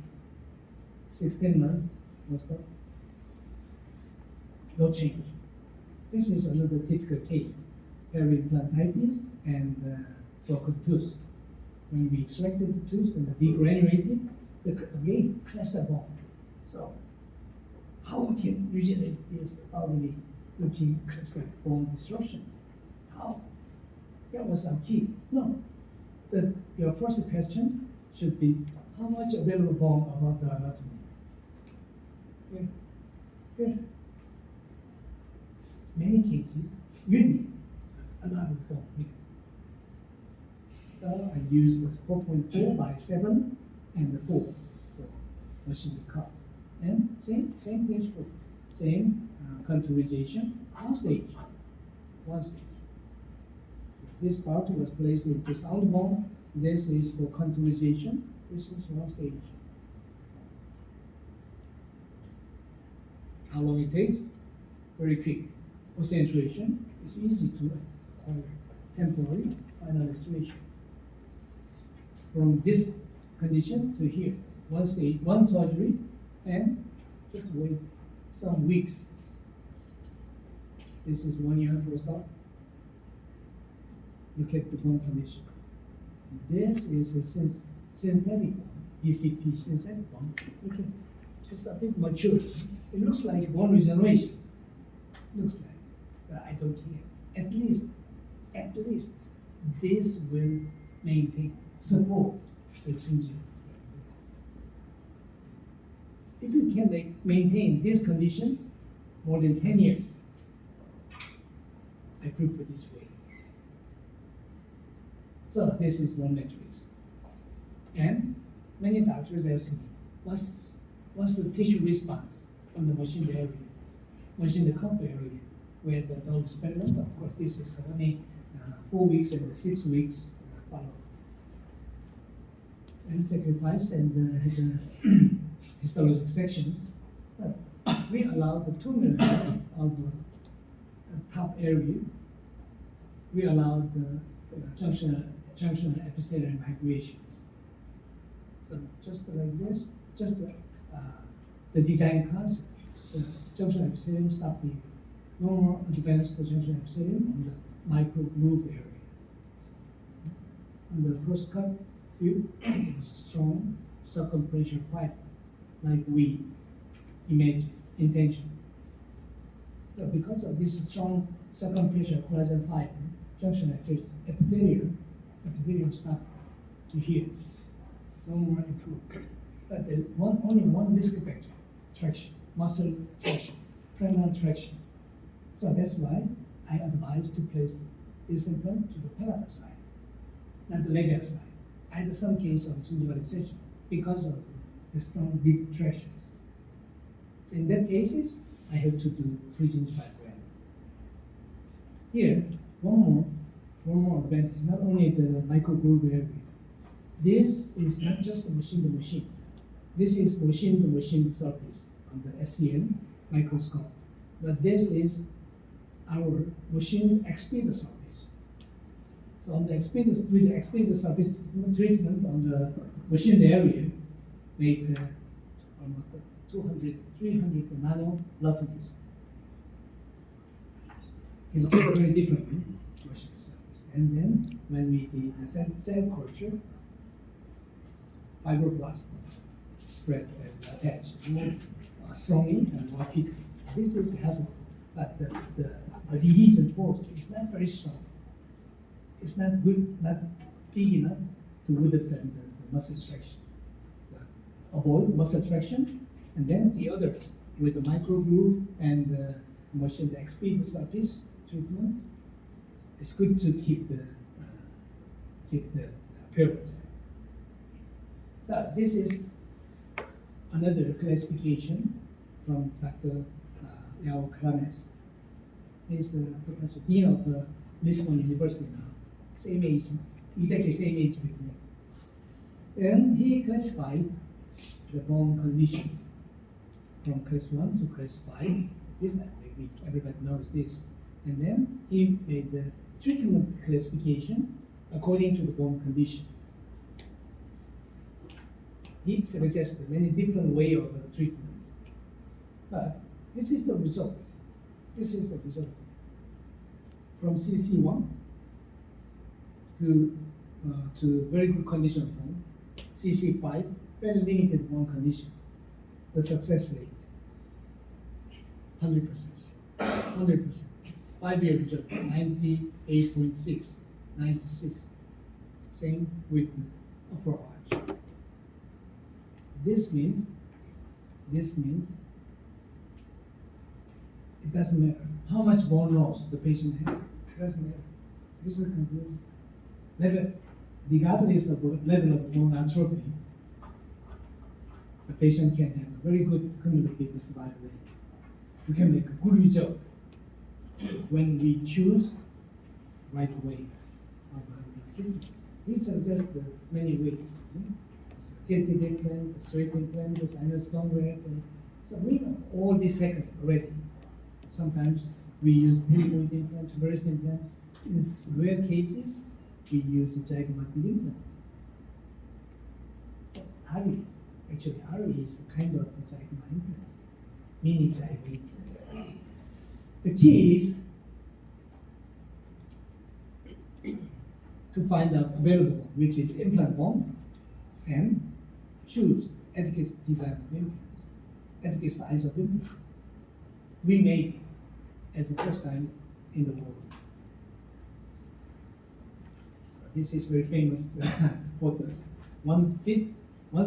most of no change. This is another typical case, periimplantitis and broken tooth. When we extracted the tooth and degranulated, again, cluster bone. So, how we can regenerate these ugly looking cluster bone destructions? How? That was our key. No. Your first question should be, how much available bone above the anatomy? Here. Many cases, really, a lot of bone here. So I used was 4.4 by 7 and the 4 for machined cuff. And same principle, same contourization, one stage. This part was placed into sound bone. This is for contourization. This is one stage. How long it takes? Very quick. Concentration is easy to acquire. Temporary final restoration. From this condition to here, one stage, one surgery, and just wait some weeks. This is 1 year for start. Look at the bone condition. This is a synthetic bone, BCP synthetic bone. Look at, it's a bit mature. It looks like bone regeneration. Looks like, but I don't care. At least, this will maintain, support the changing. If you can maintain this condition more than 10 years, I prefer this way. So this is one matrix. And many doctors ask me, what's the tissue response from the machined area, machined cuff area, where the dog experiment, of course, this is only 4 weeks and 6 weeks follow-up. And sacrifice and had histologic sections. We allowed the 2 millimeter of the top area. We allowed the junctional epithelial migrations. So just like this, just like the design concept, the junctional epithelium stopped here. No more advanced junctional epithelium on the micro groove area. On the cross-cut view, it was strong circumferential fiber, like we imagine, intention. So because of this strong circumferential collagen fiber, junction epithelium stopped to here. No more improved. But only one risk factor, traction, muscle traction, pregnant traction. So that's why I advise to place this implant to the palatal side, not the legal side. I had some case of gingivalization because of the strong big tractions. So in that cases, I have to do free gingival graft. Here, one more advantage, not only the microgroove area. This is not just the machine. This is machine surface on the SEM microscope. But this is our machine expeded surface. So on the with the expeded surface treatment on the machined area, make almost 200, 300 nano roughness. It's very different machines. And then when we did the cell culture, fibroblasts spread and attach more strongly and more quickly. This is helpful, but the adhesion force is not very strong. It's not good, not big enough to withstand the muscle traction. So avoid muscle traction, and then the others with the microgroove and the motion the expedient surface treatments. It's good to keep the appearance. This is another classification from Dr. Leo Krames. He's the professor, dean of Lisbon University now. Same age, exactly same age with me. And he classified the bone conditions from class 1 to class 5. This maybe everybody knows this. And then he made the treatment classification according to the bone conditions. He suggested many different ways of treatments. But this is the result. This is the result. From CC1 to very good condition of bone, CC5, very limited bone conditions. The success rate, 100%. 100%. 5-year result, 98.6, 96. Same with upper arch. This means it doesn't matter how much bone loss the patient has. It doesn't matter. This is a conclusion. Regardless of the level of bone atrophy, the patient can have a very good cumulative survival rate. We can make a good result when we choose right way of treatments. These are just many ways. Tilted implant, straight implant, the sinus bone graft. So we know all these techniques already. Sometimes we use three-point implant, reverse implant. In rare cases, we use zygomatic implants. ARI, actually ARI is a kind of zygomatic implants, mini zygo implants. The key is to find out available, which is implant bone, and choose the adequate design of implants, adequate size of implant. We made it as the first time in the world. So this is very famous photos. One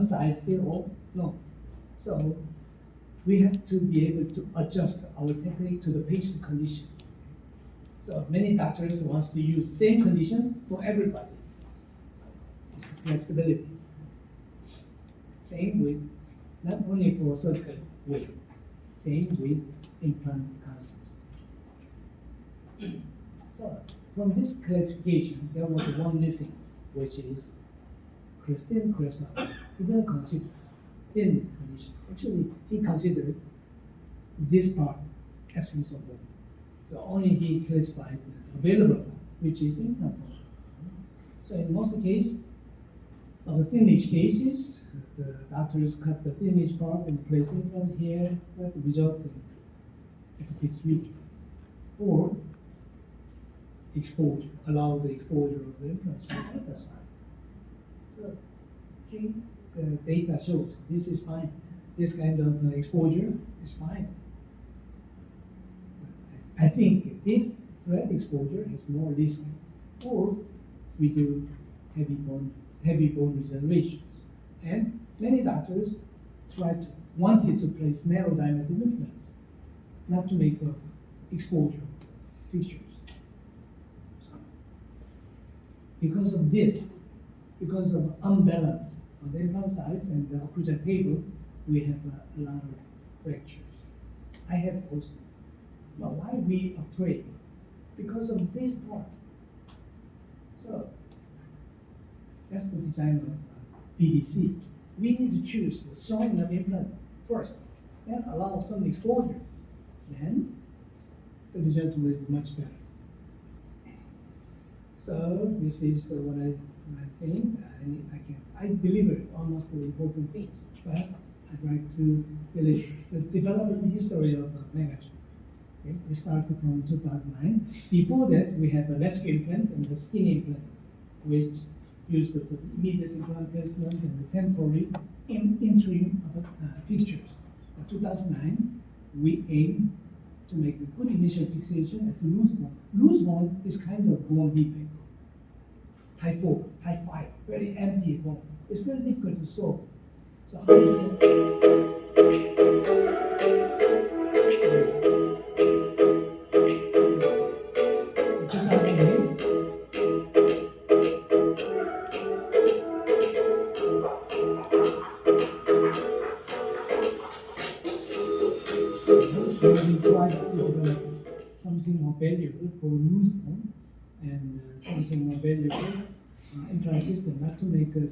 size fit all? No. So we have to be able to adjust our technique to the patient condition. So many doctors want to use same condition for everybody. It's flexibility. Same with, not only for surgical way, same with implant concepts. So from this classification, there was one missing, which is crest in, crest out. He didn't consider thin condition. Actually, he considered this part absence of bone. So only he classified the available one, which is implant. So in most cases, of the thin edge cases, the doctors cut the thin edge part and place implants here, but the result is weak. Or exposure, allow the exposure of the implants from the other side. So the data shows this is fine. This kind of exposure is fine. I think this thread exposure is more risky. Or we do heavy bone reservations. And many doctors wanted to place narrow diameter implants, not to make exposure fixtures. So, because of this, because of unbalance on the implant size and the occlusion table, we have a lot of fractures. I had also. But why we afraid? Because of this part. So that's the design of BDC. We need to choose the strong enough implant first, then allow some exposure. Then the result will be much better. So this is what I thing, and I delivered almost the important things, but I'd like to deliver the development history of Megachip. Okay, it started from 2009. Before that, we had the rescue implants and the skin implants, which used for the immediate implant placement and the temporary interim fixtures. In 2009, we aimed to make a good initial fixation at the loose bone. Loose bone is kind of bone defect. Type 4, type 5, very empty bone. It's very difficult to solve. So how do we try to develop something more valuable for loose bone and something more valuable implant system, not to make the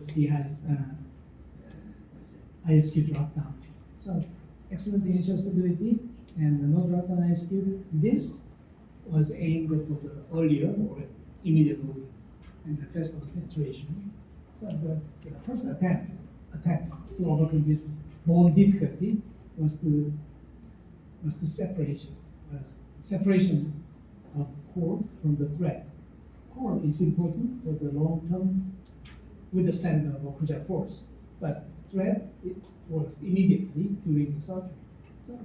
ISQ drop down. So excellent initial stability and no drop down ISQ. This was aimed for the earlier or immediate loading and the fast filtration. So the first attempt to overcome this bone difficulty was separation of core from the thread. Core is important for the long-term withstand of occlusal force, but thread, it works immediately during the surgery. So,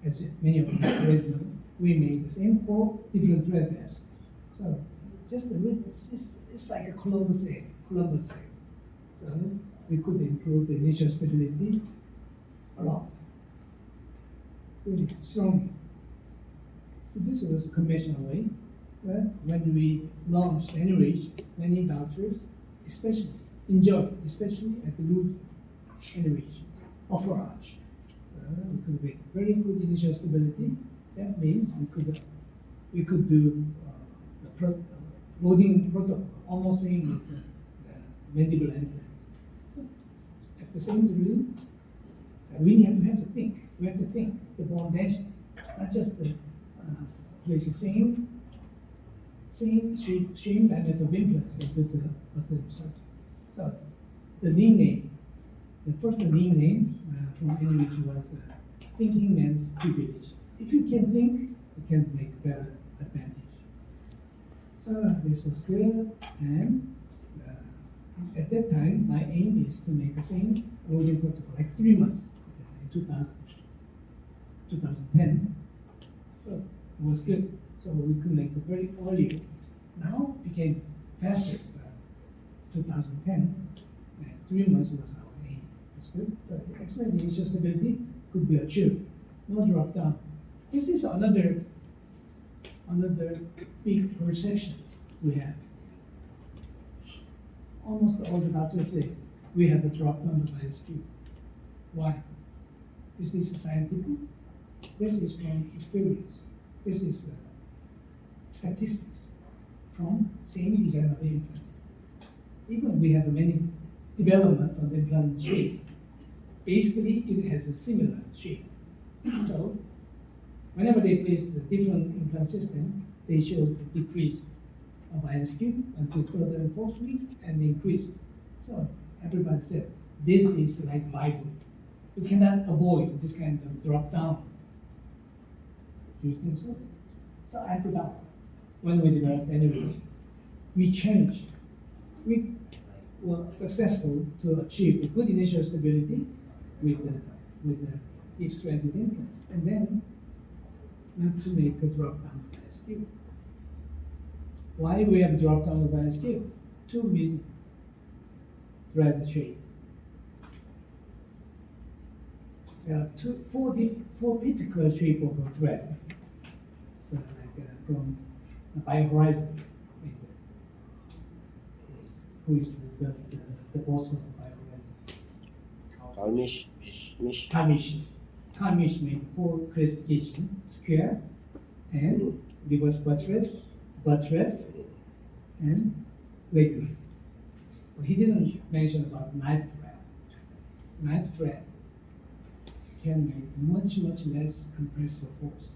as many of you already know, we made the same core, different thread depths. So, just a little, it's like a Columbus egg. So, we could improve the initial stability a lot. Really strongly. So this was a conventional way. But when we launched AnyReach, many doctors, especially at the loose AnyReach, upper arch. We could make very good initial stability. That means we could do the loading protocol almost same with the mandibular implants. So at the same degree, we have to think. We have to think the bone density, not just place the same diameter of implants into the subject. So the first name from AnyReach was thinking man's privilege. If you can think, you can make better advantage. So this was good, and at that time, my aim is to make the same loading protocol, like 3 months in 2010. So it was good. So we could make it very early. Now it became faster. 2010, 3 months was our aim. It's good. But excellent initial stability could be achieved. No drop down. This is another big perception we have. Almost all the doctors say we have a drop down of ISQ. Why? Is this scientific? This is from experience. This is statistics from same design of implants. Even we have many development on the implant shape. Basically, it has a similar shape. So, whenever they place a different implant system, they show the decrease of ISQ until third and fourth week, and increase. So everybody said this is like Bible. You cannot avoid this kind of drop down. Do you think so? So after that, when we developed AnyReach, we changed. We were successful to achieve a good initial stability with the deep threaded implants, and then not to make a drop down of ISQ. Why we have drop down of ISQ? 2 reasons. Thread shape. There are four typical shape of a thread. So like from BioHorizon, who is the boss of BioHorizon? Kamish made 4 classification: square, and reverse buttress, and regular. But he didn't mention about knife thread. Knife thread can make much less compressive force.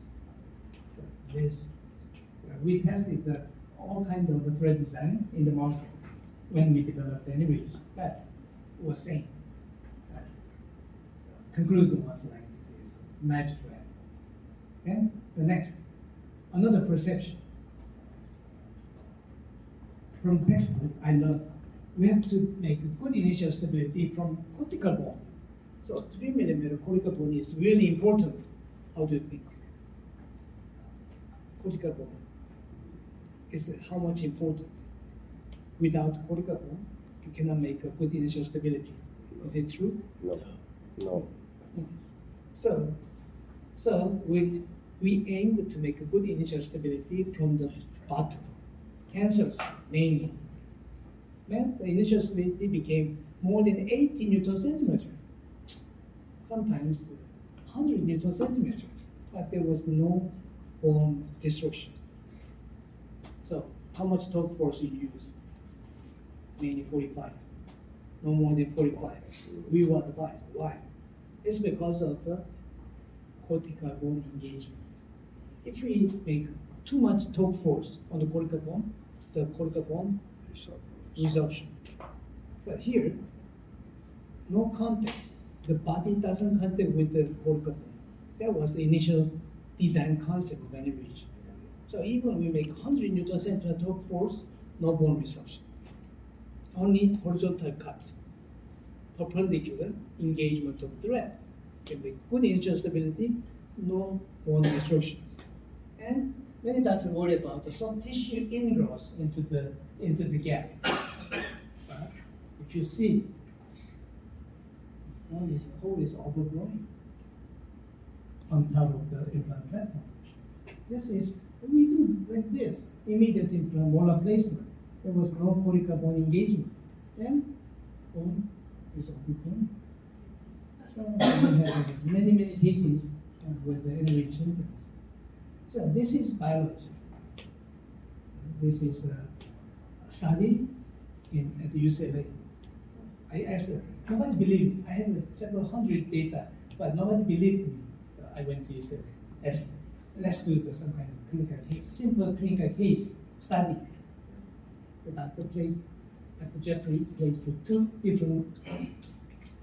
We tested all kinds of thread design in the market. when we developed any reach. But was same. Conclusion was like this, map thread. Then the next, another perception. From textbook, I learned we have to make good initial stability from cortical bone. So 3 millimeter cortical bone is really important. How do you think? Cortical bone is how much important? Without cortical bone, you cannot make a good initial stability. Is it true? No. No. So we aimed to make a good initial stability from the bottom. Cancers mainly. Then the initial stability became more than 80 Newton centimeter. Sometimes 100 Newton centimeter, but there was no bone destruction. So how much torque force you use? Mainly 45. No more than 45. We were advised. Why? It's because of the cortical bone engagement. If we make too much torque force on the cortical bone resorption. But here, no contact. The body doesn't contact with the cortical bone. That was the initial design concept of any bridge. So even we make 100 Newton centimeter torque force, no bone resorption. Only horizontal cut, perpendicular engagement of thread. Can make good initial stability, no bone destructions. And many doctors worry about the soft tissue ingrowth into the gap. If you see, this hole is overgrowing on top of the implant platform. This is, we do like this, immediate implant molar placement. There was no cortical bone engagement. Then bone is overgrowing. So we have many cases with the enriched implants. So this is biology. This is a study at the UCLA. I asked them, nobody believed me. I had several hundred data, but nobody believed me. So I went to UCLA. Let's do some kind of clinical case, simple clinical case study. The doctor Dr. Jeffrey placed the two different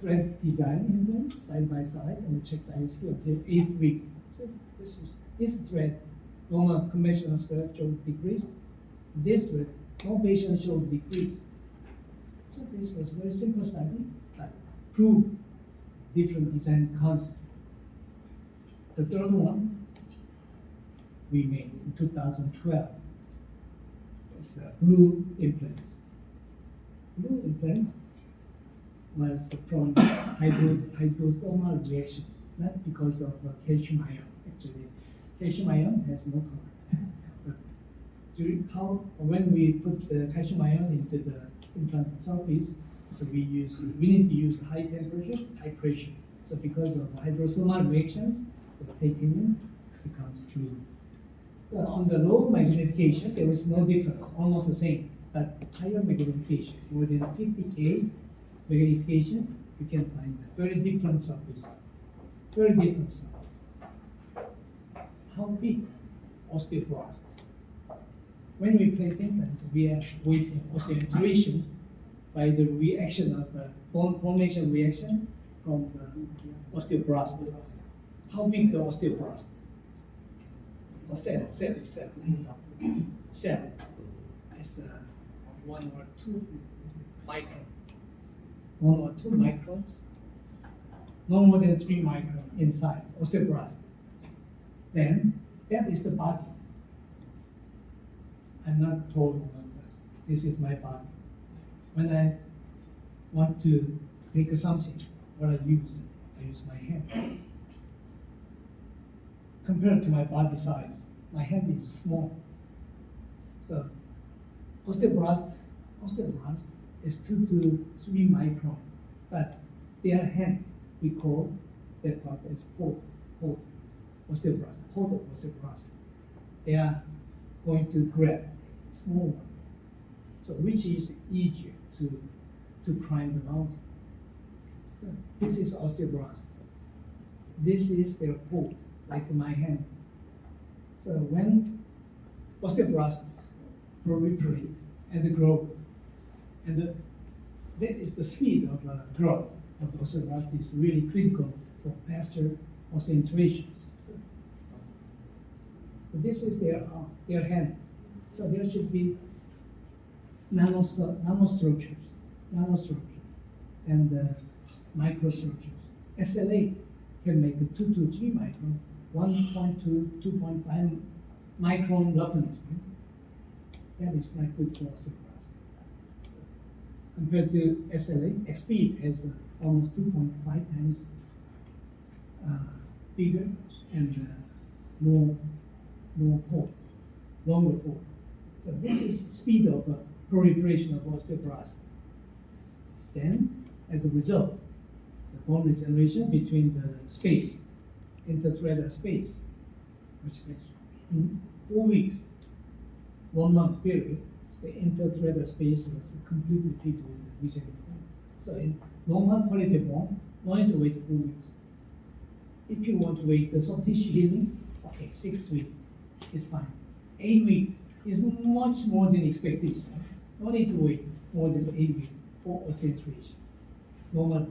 thread design implants side by side and checked the ISQ until 8th week. So this thread, normal conventional thread showed decrease. This thread, no patient showed decrease. So this was a very simple study, but proved different design concept. The third one we made in 2012 was blue implants. Blue implant was from hydrothermal reactions, not because of calcium ion. Actually, calcium ion has no color. But when we put the calcium ion into the implant surface, so we need to use high temperature, high pressure. So because of hydrothermal reactions, the titanium becomes blue. So on the low magnification, there is no difference, almost the same. But higher magnification, more than 50K magnification, you can find a very different surface. Very different surface. How big osteoblasts? When we place implants, we are waiting osseointegration by the reaction of bone formation reaction from the osteoblast. How big the osteoblast? Or cell. Cell is 1 or 2 micron. 1 or 2 microns, no more than 3 micron in size, osteoblast. Then that is the body. I'm not told this is my body. When I want to take something, what I use my hand. Compared to my body size, my hand is small. So osteoblast is 2 to 3 micron, but their hand, we call that part as pod osteoblast, pod of osteoblast. They are going to grab small one. So which is easier to climb the mountain? So this is osteoblast. This is their pod, like my hand. So when osteoblasts proliferate and grow, And that is the speed of growth of the osteoblasts is really critical for faster osseointegrations. So this is their hands. So there should be nanostructures, and microstructures. SLA can make a 2 to 3 micron, 1.2, 2.5 micron roughness. Right? That is not good for osteoblasts. Compared to SLA, XP has almost 2.5 times bigger and more pore, longer pore. So this is speed of proliferation of osteoblasts. Then, as a result, the bone regeneration between the space, interthreader space, which makes in 4 weeks, 1 month period, the interthreader space was completely filled with regenerated bone. So in normal quality of bone, no need to wait 4 weeks. If you want to wait the soft tissue healing, okay, 6 weeks is fine. 8 weeks is much more than expectation. No need to wait more than 8 weeks for osseointegration. Normal.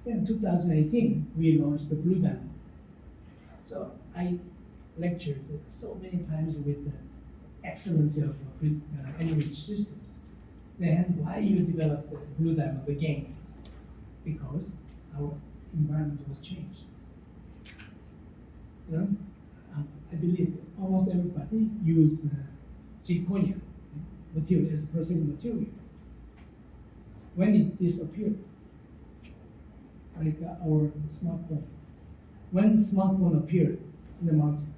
Then 2018, we launched the Blue Diamond. So I lectured so many times with the excellence of NUH systems. Then why you developed the Blue Diamond again? Because our environment was changed. You know, I believe almost everybody use zirconia material as prosthetic material. When it disappeared, like our smartphone, when smartphone appeared in the market,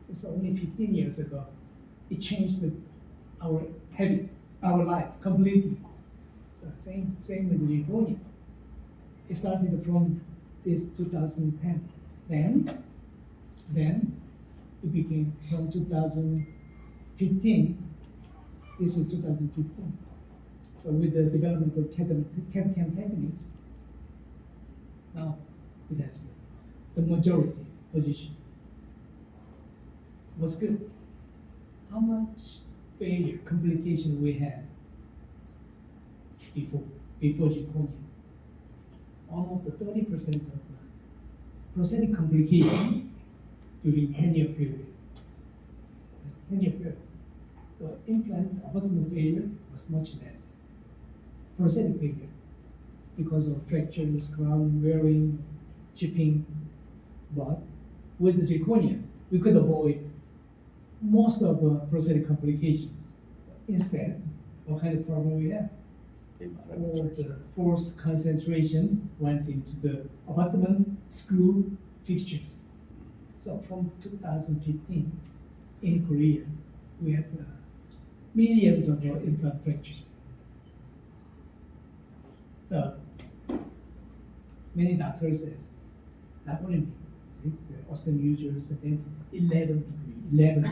it's only 15 years ago, it changed our habit, our life completely. So same with the zirconia. It started from this 2010. Then it became from 2015. This is 2015. So with the development of CAD/CAM techniques, now it has the majority position. Was good. How much failure, complication we had before zirconia? Almost 30% of prosthetic complications during 10-year period. 10-year period. The implant abutment failure was much less. Prosthetic failure, because of fractures, crown wearing, chipping, but with the zirconia, we could avoid most of the prosthetic complications. Instead, what kind of problem we have? All the force concentration went into the abutment screw fixtures. So from 2015 in Korea, we had millions of implant fractures. So many doctors says, not only me, the Austin users, and then 11 degree.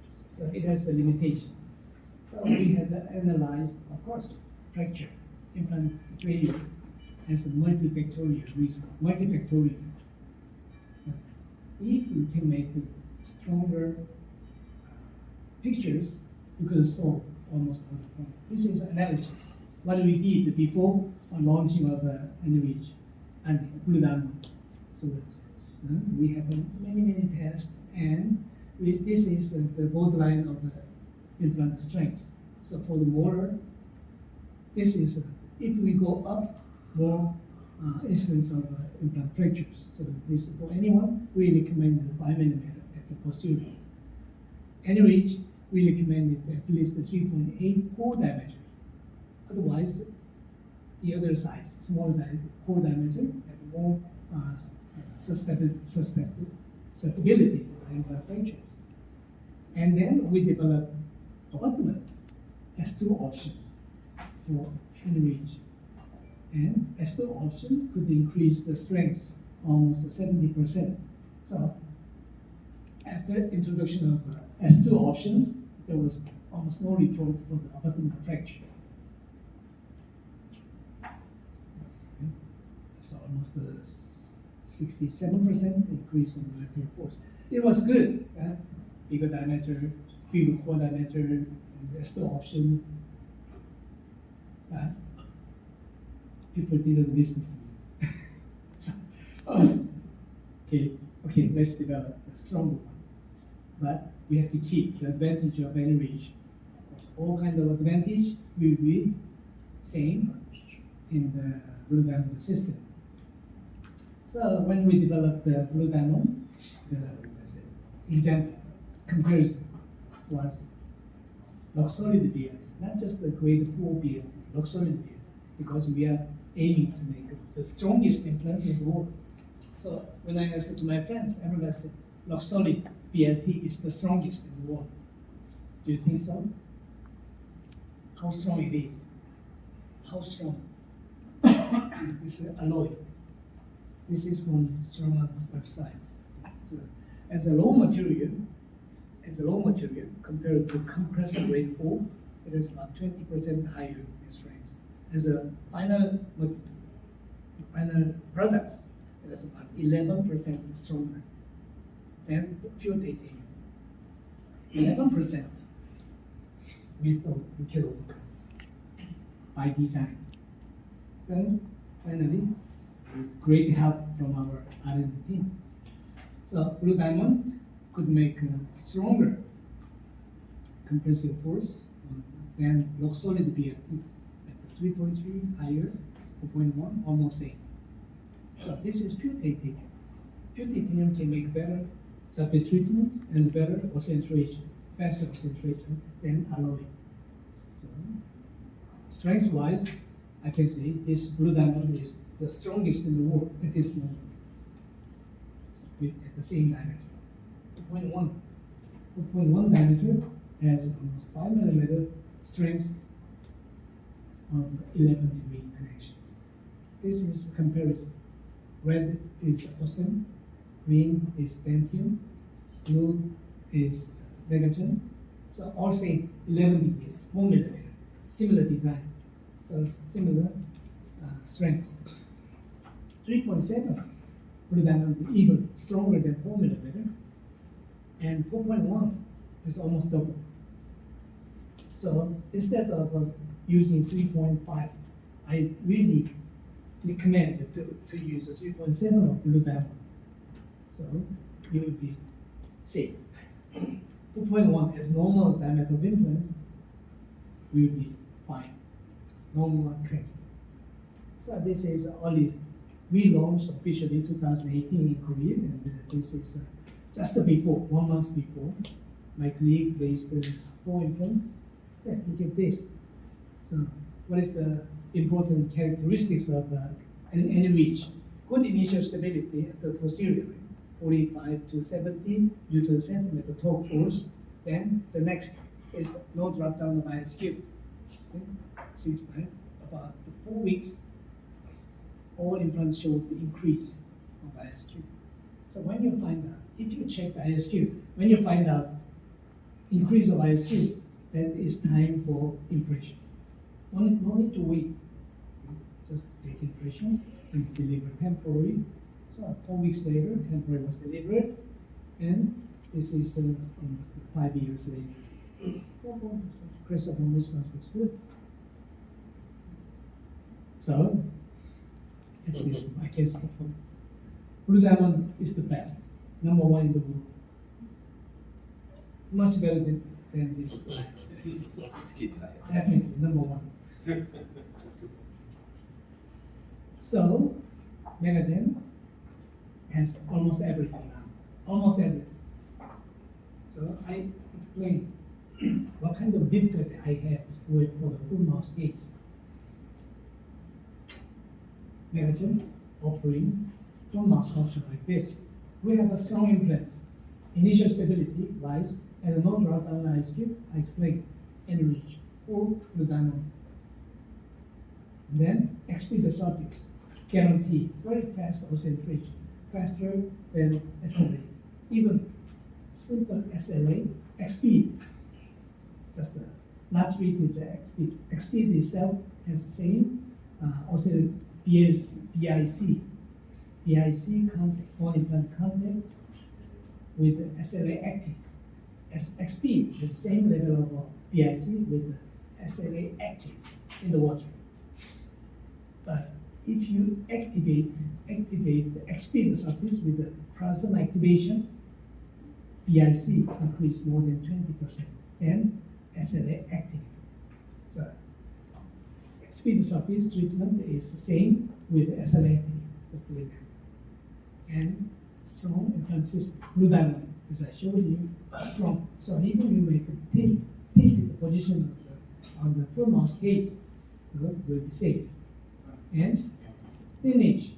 So it has a limitation. So we had analyzed, of course, fracture, implant failure as a multifactorial reason. Multifactorial. If we can make stronger pictures, we could solve almost all the problem. This is analysis. What we did before launching of NUH and Blue Diamond. So we have many tests, and this is the borderline of implant strength. So for the molar, this is if we go up, more incidence of implant fractures. So this for anyone, we recommend 5 mm at the posterior. NUH, we recommend it at least 3.8 core diameter. Otherwise, the other size, smaller core diameter, have more susceptibility for implant fracture. And then we develop abutments as 2 options for NUH. And S2 option could increase the strength almost 70%. So after introduction of S2 options, there was almost no report for the abutment fracture. So almost 67% increase in the lateral force. It was good. Bigger diameter, bigger core diameter, and that's the option. But people didn't listen to me. So, okay, let's develop a stronger one. But we have to keep the advantage of any region. All kind of advantage will be same in the blue diamond system. So when we developed the blue diamond, the example comparison was Loxolid BLT, not just the grade 4 BLT, Loxolid BLT, because we are aiming to make the strongest implants in the world. So when I asked to my friends, everyone said Loxolid BLT is the strongest in the world. Do you think so? How strong it is? How strong? This is alloy. This is from Straumann website. As a raw material, compared to compressor grade 4, it is about 20% higher in strength. As a final products, it is about 11% stronger than the pure titanium. 11% we thought we can overcome by design. So finally, with great help from our R&D team. So Blue Diamond could make a stronger compressive force than Loxolid BLT at 3.3 higher, 4.1, almost same. So this is pure titanium. Pure titanium can make better surface treatments and better concentration, faster concentration than alloy. So, strength-wise, I can say this Blue Diamond is the strongest in the world at this moment. At the same diameter. 2.1 diameter has almost 5 millimeter strength of 11-degree connection. This is comparison. Red is Austin, green is Dentium, blue is Megagen. So all say 11 degrees, 4 millimeter, similar design, so similar strengths. 3.7 Blue Diamond even stronger than 4 millimeter, and 4.1 is almost double. So instead of using 3.5, I really recommend to use a 3.7 of Blue Diamond. So you will be safe. 4.1 as normal diameter of implants will be fine. No more cracking. So this is only we launched officially 2018 in Korea, and this is just before, 1 month before. My colleague placed 4 implants. Yeah, look at this. So, what is the important characteristics of any reach? Good initial stability at the posterior, 45 to 70 Newton centimeter torque force. Then the next is no drop down of ISQ. See, right? About 4 weeks. All implants show the increase of ISQ. So when you find out, if you check the ISQ, when you find out increase of ISQ, that is time for impression. No need to wait. Just take impression and deliver temporary. So 4 weeks later, temporary was delivered, and this is almost 5 years later. Crystal response was good. So, at this, I can say Blue Diamond is the best, number 1 in the world. Much better than this. Definitely number 1. So, Megagen has almost everything now. Almost everything. So I explain what kind of difficulty I had with for the full mouth case. Megagen offering full mouth function like this. We have a strong implant. Initial stability lies at a no drop down ISQ. I explained any reach or the diamond. Then XP the surface. Guarantee very fast concentration, faster than SLA. Even simple SLA, XP, just not treated the XP. XP itself has the same, also BIC contact, on implant contact with SLA active. XP is the same level of BIC with the SLA active in the water. But if you activate the XP surface with the plasma activation, BIC increase more than 20% and SLA active. So XP surface treatment is the same with SLA active, just remember. And strong and consistent. Blue diamond, as I showed you, strong. So even you make a tilted position on the full mouse case, so it will be safe. And thin edge.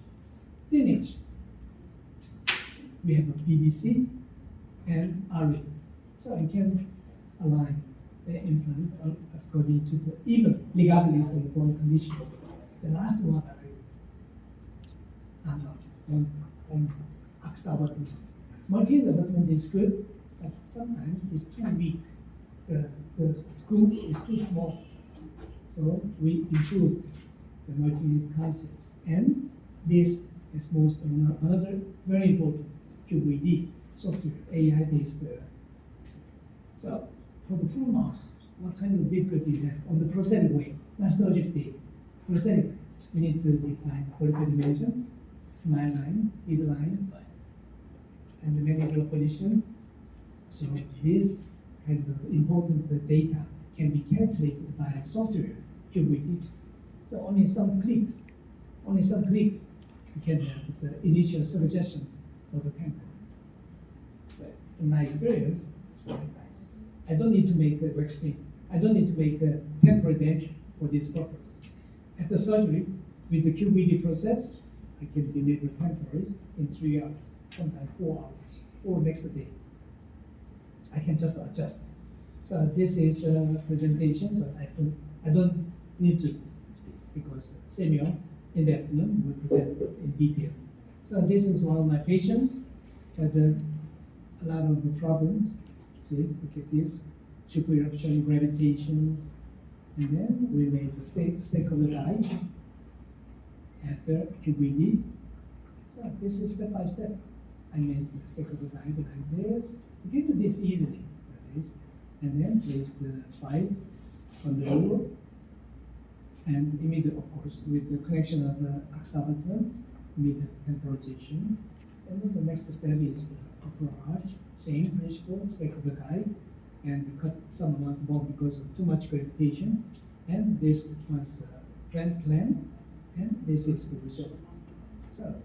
We have a PDC and RE. So you can align the implant according to the even regardless of the bone condition. The last one, on AXA abutment. Multi abutment is good, but sometimes it's too weak. The screw is too small. So we improved the multi concepts. And this is most another very important QVD software, AI based. So for the full mouse, what kind of difficulty you have on the prosthetic way, not surgical way. Prosthetic, we need to define vertical dimension, smile line, mid line, and the medial position. So this kind of important data can be calculated by software, QVD. So only some clicks, you can have the initial suggestion for the temple. So in my experience, it's very nice. I don't need to make a wax clean. I don't need to make a temporary damage for this purpose. After surgery, with the QVD process, I can deliver temporaries in 3 hours, sometimes 4 hours, or next day. I can just adjust. So this is a presentation, but I don't need to speak because Samuel in the afternoon will present in detail. So this is one of my patients had a lot of the problems. See, look at this, super eruption, gravitations, and then we made the stake of the die after QVD. So this is step by step. I made the stake of the die like this. You can do this easily, like this, and then place the 5 on the lower, and immediate, of course, with the connection of the axavator, immediate temporization. And then the next step is upper arch, same principle, stake of the die, and cut some amount of bone because of too much gravitation. And this was planned plan, and this is the result. So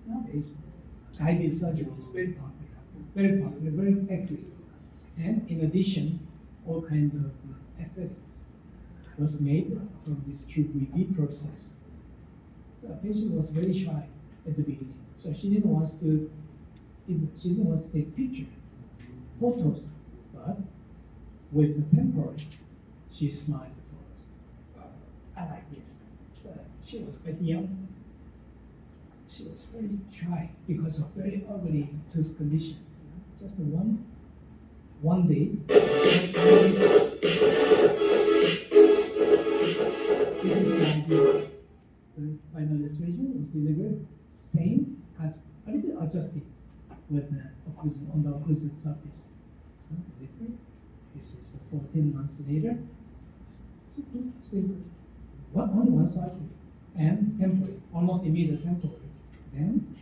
nowadays, guided surgery is very popular, very accurate. And in addition, all kinds of aesthetics was made from this QVD process. The patient was very shy at the beginning, so she didn't want to take picture, photos, but with the temporary, she smiled for us. I like this. She was quite young. She was very shy because of very ugly tooth conditions. Just one day. This is the final illustration was delivered. Same as a little bit adjusted with the occlusion on the occlusive surface. So delivered. This is 14 months later. Still only one surgery and temporary, almost immediate temporary. Then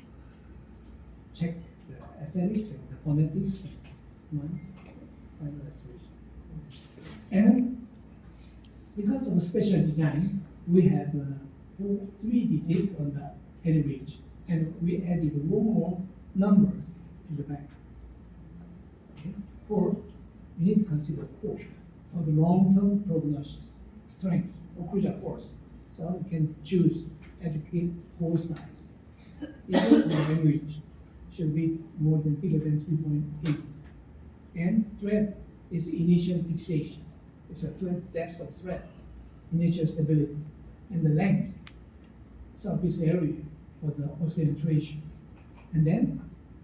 check the aesthetics and the phonetics. Smile. Final illustration. And because of special design, we have 3 digits on the head ridge, and we added 1 more numbers in the back. Okay? 4, you need to consider 4 for the long-term prognosis, strength, occlusion force. So you can choose adequate hole size. Even the head ridge should be more than bigger than 3.8. And thread is initial fixation. It's a thread, depth of thread, initial stability, and the length, surface area for the oscillation, and then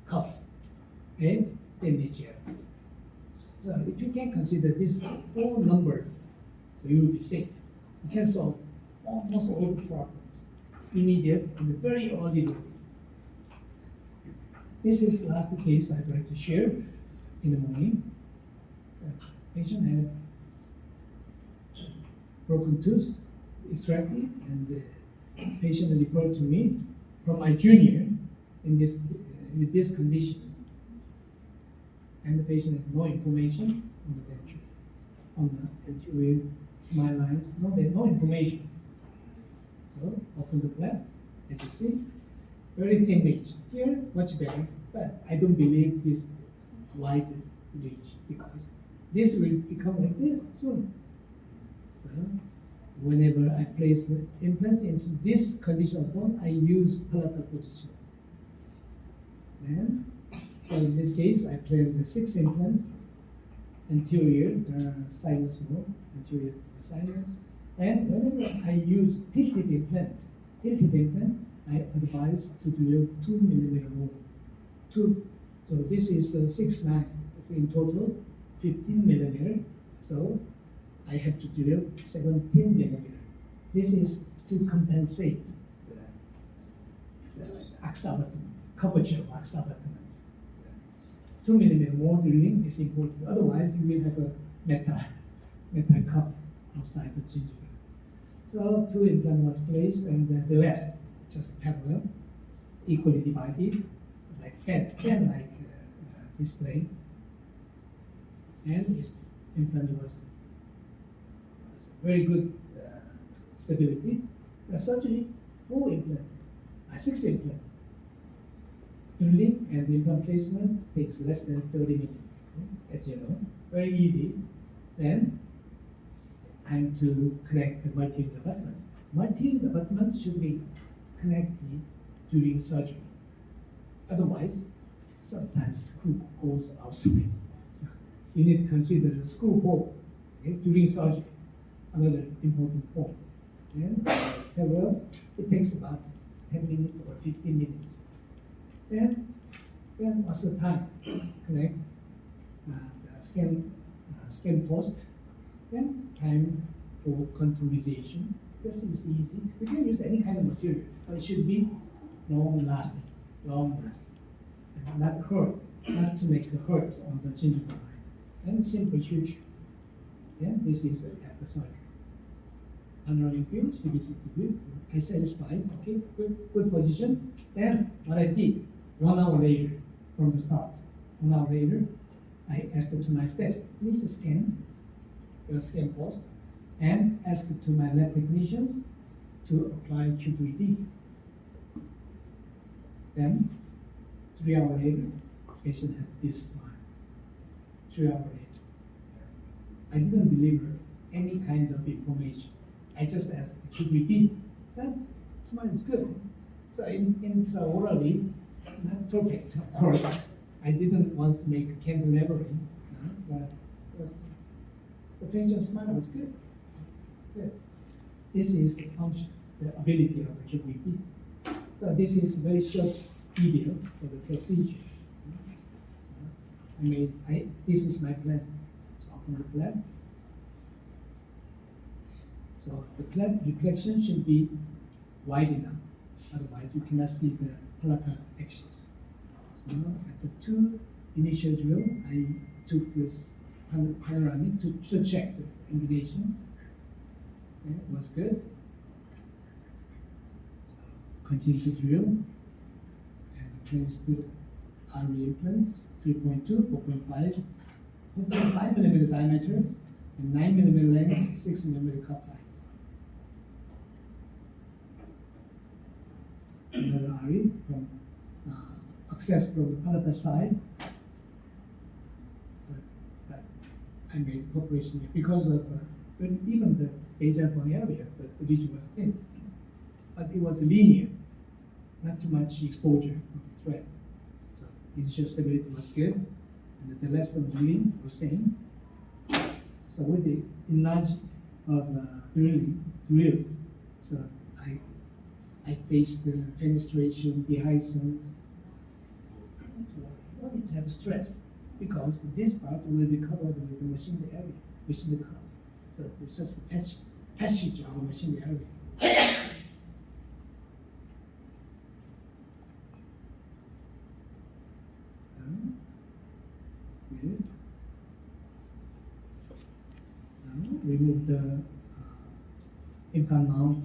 cuff, and then niche areas. So if you can consider these 4 numbers, so you will be safe. You can solve almost all the problems, immediate and very early. This is the last case I'd like to share. in the morning. Patient had broken tooth extracted, and the patient referred to me from my junior in this with these conditions. And the patient has no information on the denture, on the anterior smile lines. There's no information. So open the flap, as you see, very thin ridge. Here, much better, but I don't believe this wide ridge because this will become like this soon. So whenever I place the implants into this condition of bone, I use palatal position. And so in this case, I placed the 6 implants, anterior, sinus wall, anterior to the sinus. And whenever I use tilted implant, I advise to drill 2 millimeter more. So this is 6-9. So in total, 15 millimeter. So I have to drill 17 millimeter. This is to compensate the axabutment, curvature of axabutments. 2 millimeter more drilling is important. Otherwise, you will have a metal cuff outside the gingiva. So 2 implant was placed, and the rest just parallel, equally divided, like fan-like display. And this implant was very good stability. The surgery, 4 implant, 6 implant. Drilling and implant placement takes less than 30 minutes, as you know, very easy. Then, time to connect the multi-unit abutments. Multi-unit abutments should be connected during surgery. Otherwise, sometimes screw goes outside. So you need to consider the screw hole during surgery. Another important point. And well, it takes about 10 minutes or 15 minutes. Then what's the time? Connect the scan post. Then time for contourization. This is easy. We can use any kind of material, but it should be long-lasting, and not hurt, not to make a hurt on the gingival line. And simple suture. Yeah, this is at the surgery. Panoramic view, CBCT view. I satisfied. Okay, good position. Then what I did, 1 hour later from the start, 1 hour later, I asked it to my staff, please scan the scan post, and asked it to my lab technicians to apply Q3D. Then 3 hours later, patient had this smile. 3 hours later, I didn't deliver any kind of information. I just asked Q3D. So smile is good. So intraorally, not perfect, of course. I didn't want to make a candelabering, but the patient smile was good. Good. This is the function, the ability of the QVP. So this is a very short video for the procedure. This is my plan. So open the plan. So the plan reflection should be wide enough. Otherwise, you cannot see the palatal axis. So at the 2 initial drill, I took this panoramic to check the inclinations. Okay, it was good. So continue to drill and place the RE implants 3.2, 4.5, 4.5 millimeter diameter, and 9 millimeter length, 6 millimeter cuff height. Another RE from access from the palatal side. But I made preparation because of even the basal bone area, the region was thin, but it was linear, not too much exposure of the thread. So ischio stability was good, and the rest of the drilling was same. So with the enlarge of drills, so I faced the fenestration, dehiscence. You don't need to have stress because this part will be covered with the machined area, machined cuff. So it's just a passage of the machined area. find the implant mount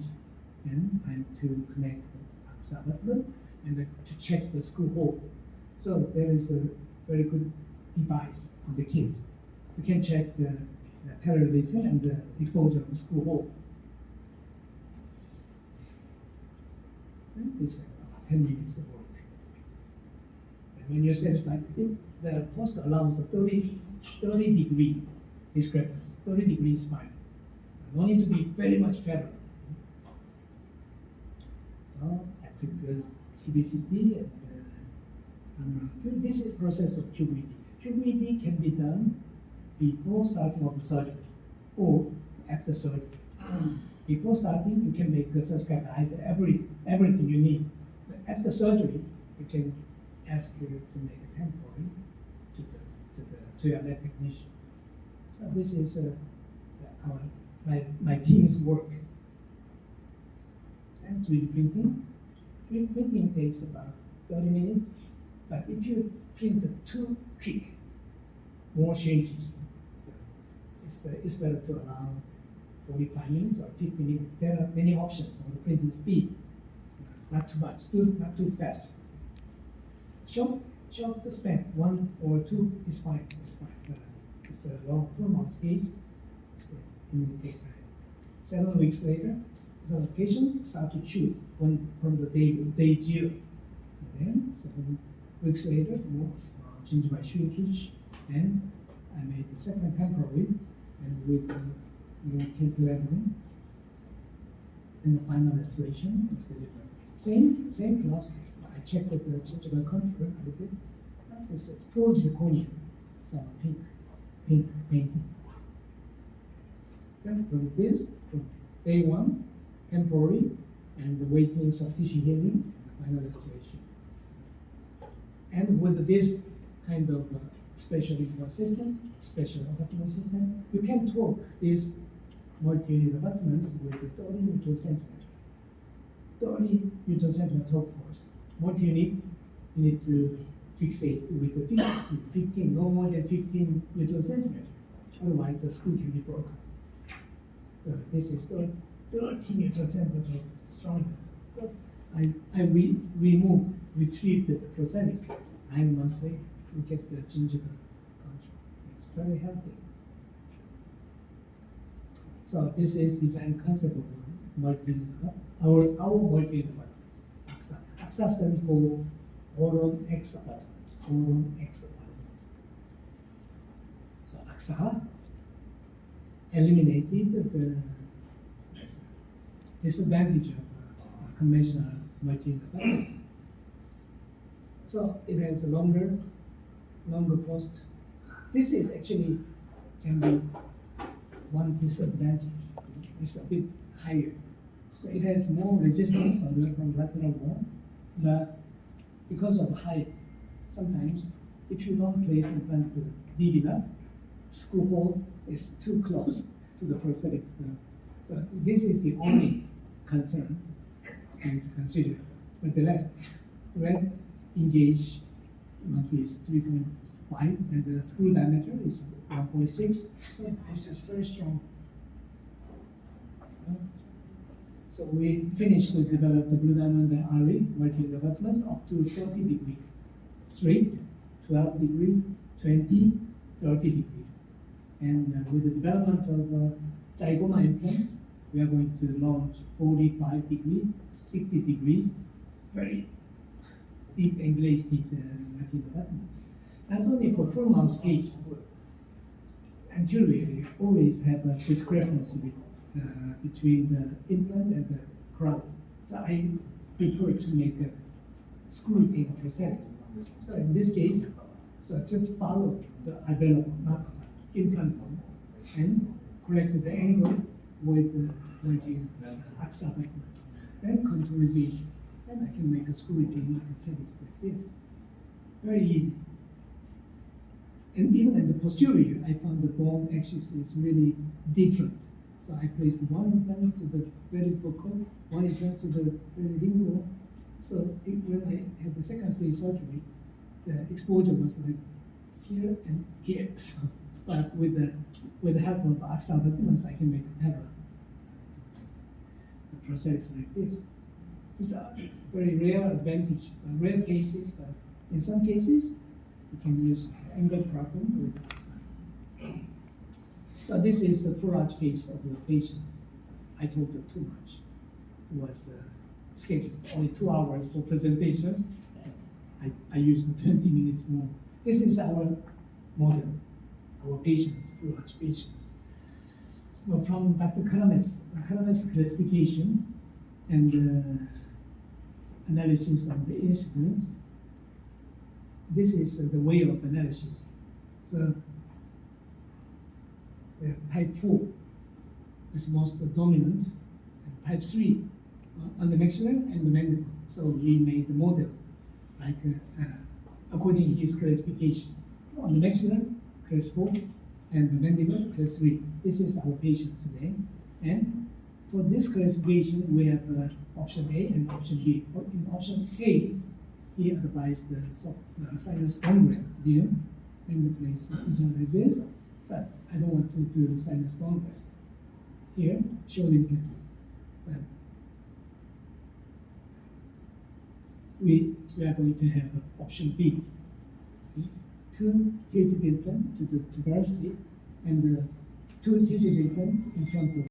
and time to connect the AXA abutment and to check the screw hole. So there is a very good device on the kids. You can check the parallelism and the exposure of the screw hole. And this is about 10 minutes of work. And when you're satisfied, the poster allows a 30 degree discrepancy. 30 degrees is fine. No need to be very much federal. So I took CBCT and this is process of QVD. QVD can be done before starting of the surgery or after surgery. Before starting, you can make a surgical guide, everything you need. But after surgery, you can ask you to make a temporary to your lab technician. So this is my team's work. And 3D printing. 3D printing takes about 30 minutes, but if you print too quick, more changes. It's better to allow 45 minutes or 50 minutes. There are many options on the printing speed. Not too much, not too fast. Short span, 1 or 2 is fine. It's a long 2 months case. It's in the 7 weeks later, so the patient start to chew from the day 0. And then 7 weeks later, more gingival shrinkage, and I made the second temporary, and with more teeth leveling, and the final restoration is delivered. Same process. I checked with the gingival contour a little bit. It's pro zirconia, some pink painting. Then from day 1, temporary, and the waiting soft tissue healing, and the final restoration. And with this kind of special implant system, special abutment system, you can torque these multi-unit abutments with 30 Newton centimeter. 30 Newton centimeter torque force. Multi-unit, you need to fixate with the 15, no more than 15 Newton centimeter. Otherwise, the screw can be broken. So this is 30 Newton centimeter stronger. So I retrieved the prosthetics. 9 months later, we get the gingival control. It's very healthy. So this is design concept of our multi-unit abutments. AXA stands for Oron X abutment. Oron X abutments. So AXA eliminated the disadvantage of conventional multi-unit abutments. So it has a longer first. This is actually can be one disadvantage. It's a bit higher. So it has more resistance on the lateral wall, but because of height, sometimes if you don't place implant deep enough, screw hole is too close to the prosthetics. So this is the only concern you need to consider. But the rest, thread engage is 3.5 and the screw diameter is 1.6. So it's just very strong. So we finished to develop the Blue Diamond RE multi-unit abutments up to 30 degree straight, 12 degree, 20, 30 degree. And with the development of Zygoma implants, we are going to launch 45 degree, 60 degree, very deep engaged multi-unit abutments. Not only for full mouth case, anteriorly always have a discrepancy between the implant and the crown. So I prefer to make a screw retained prosthetics. So in this case, so just follow the available implant form and correct the angle with the AXA abutments. Then contourization. And I can make a screw retained prosthetics like this. Very easy. And even at the posterior, I found the bone axis is really different. So I placed one implant to the peribuccal, one implant to the perilingual. So when I had the second stage surgery, the exposure was like here and here. So but with the help of oxalic I can make a tether. The prosthetics like this. These are very rare advantage, rare cases, but in some cases, you can use angle problem with oxalic. So this is the full arch case of the patient. I told them too much. It was scheduled only 2 hours for presentation. I used 20 minutes more. This is our model, our patients, full arch patients. So from Dr. Karames classification and analysis of the incidence, this is the way of analysis. So type 4 is most dominant, and type 3 on the maxilla and the mandible. So we made the model like according to his classification. On the maxilla, class 4, and the mandible, class 3. This is our patient today. And for this classification, we have option A and option B. In option A, he advised the sinus bone graft here, and the place like this. But I don't want to do sinus bone graft. Here, shoulder implants. But we are going to have option B. See? 2 tilted implants to the tuberosity and 2 tilted implants in front of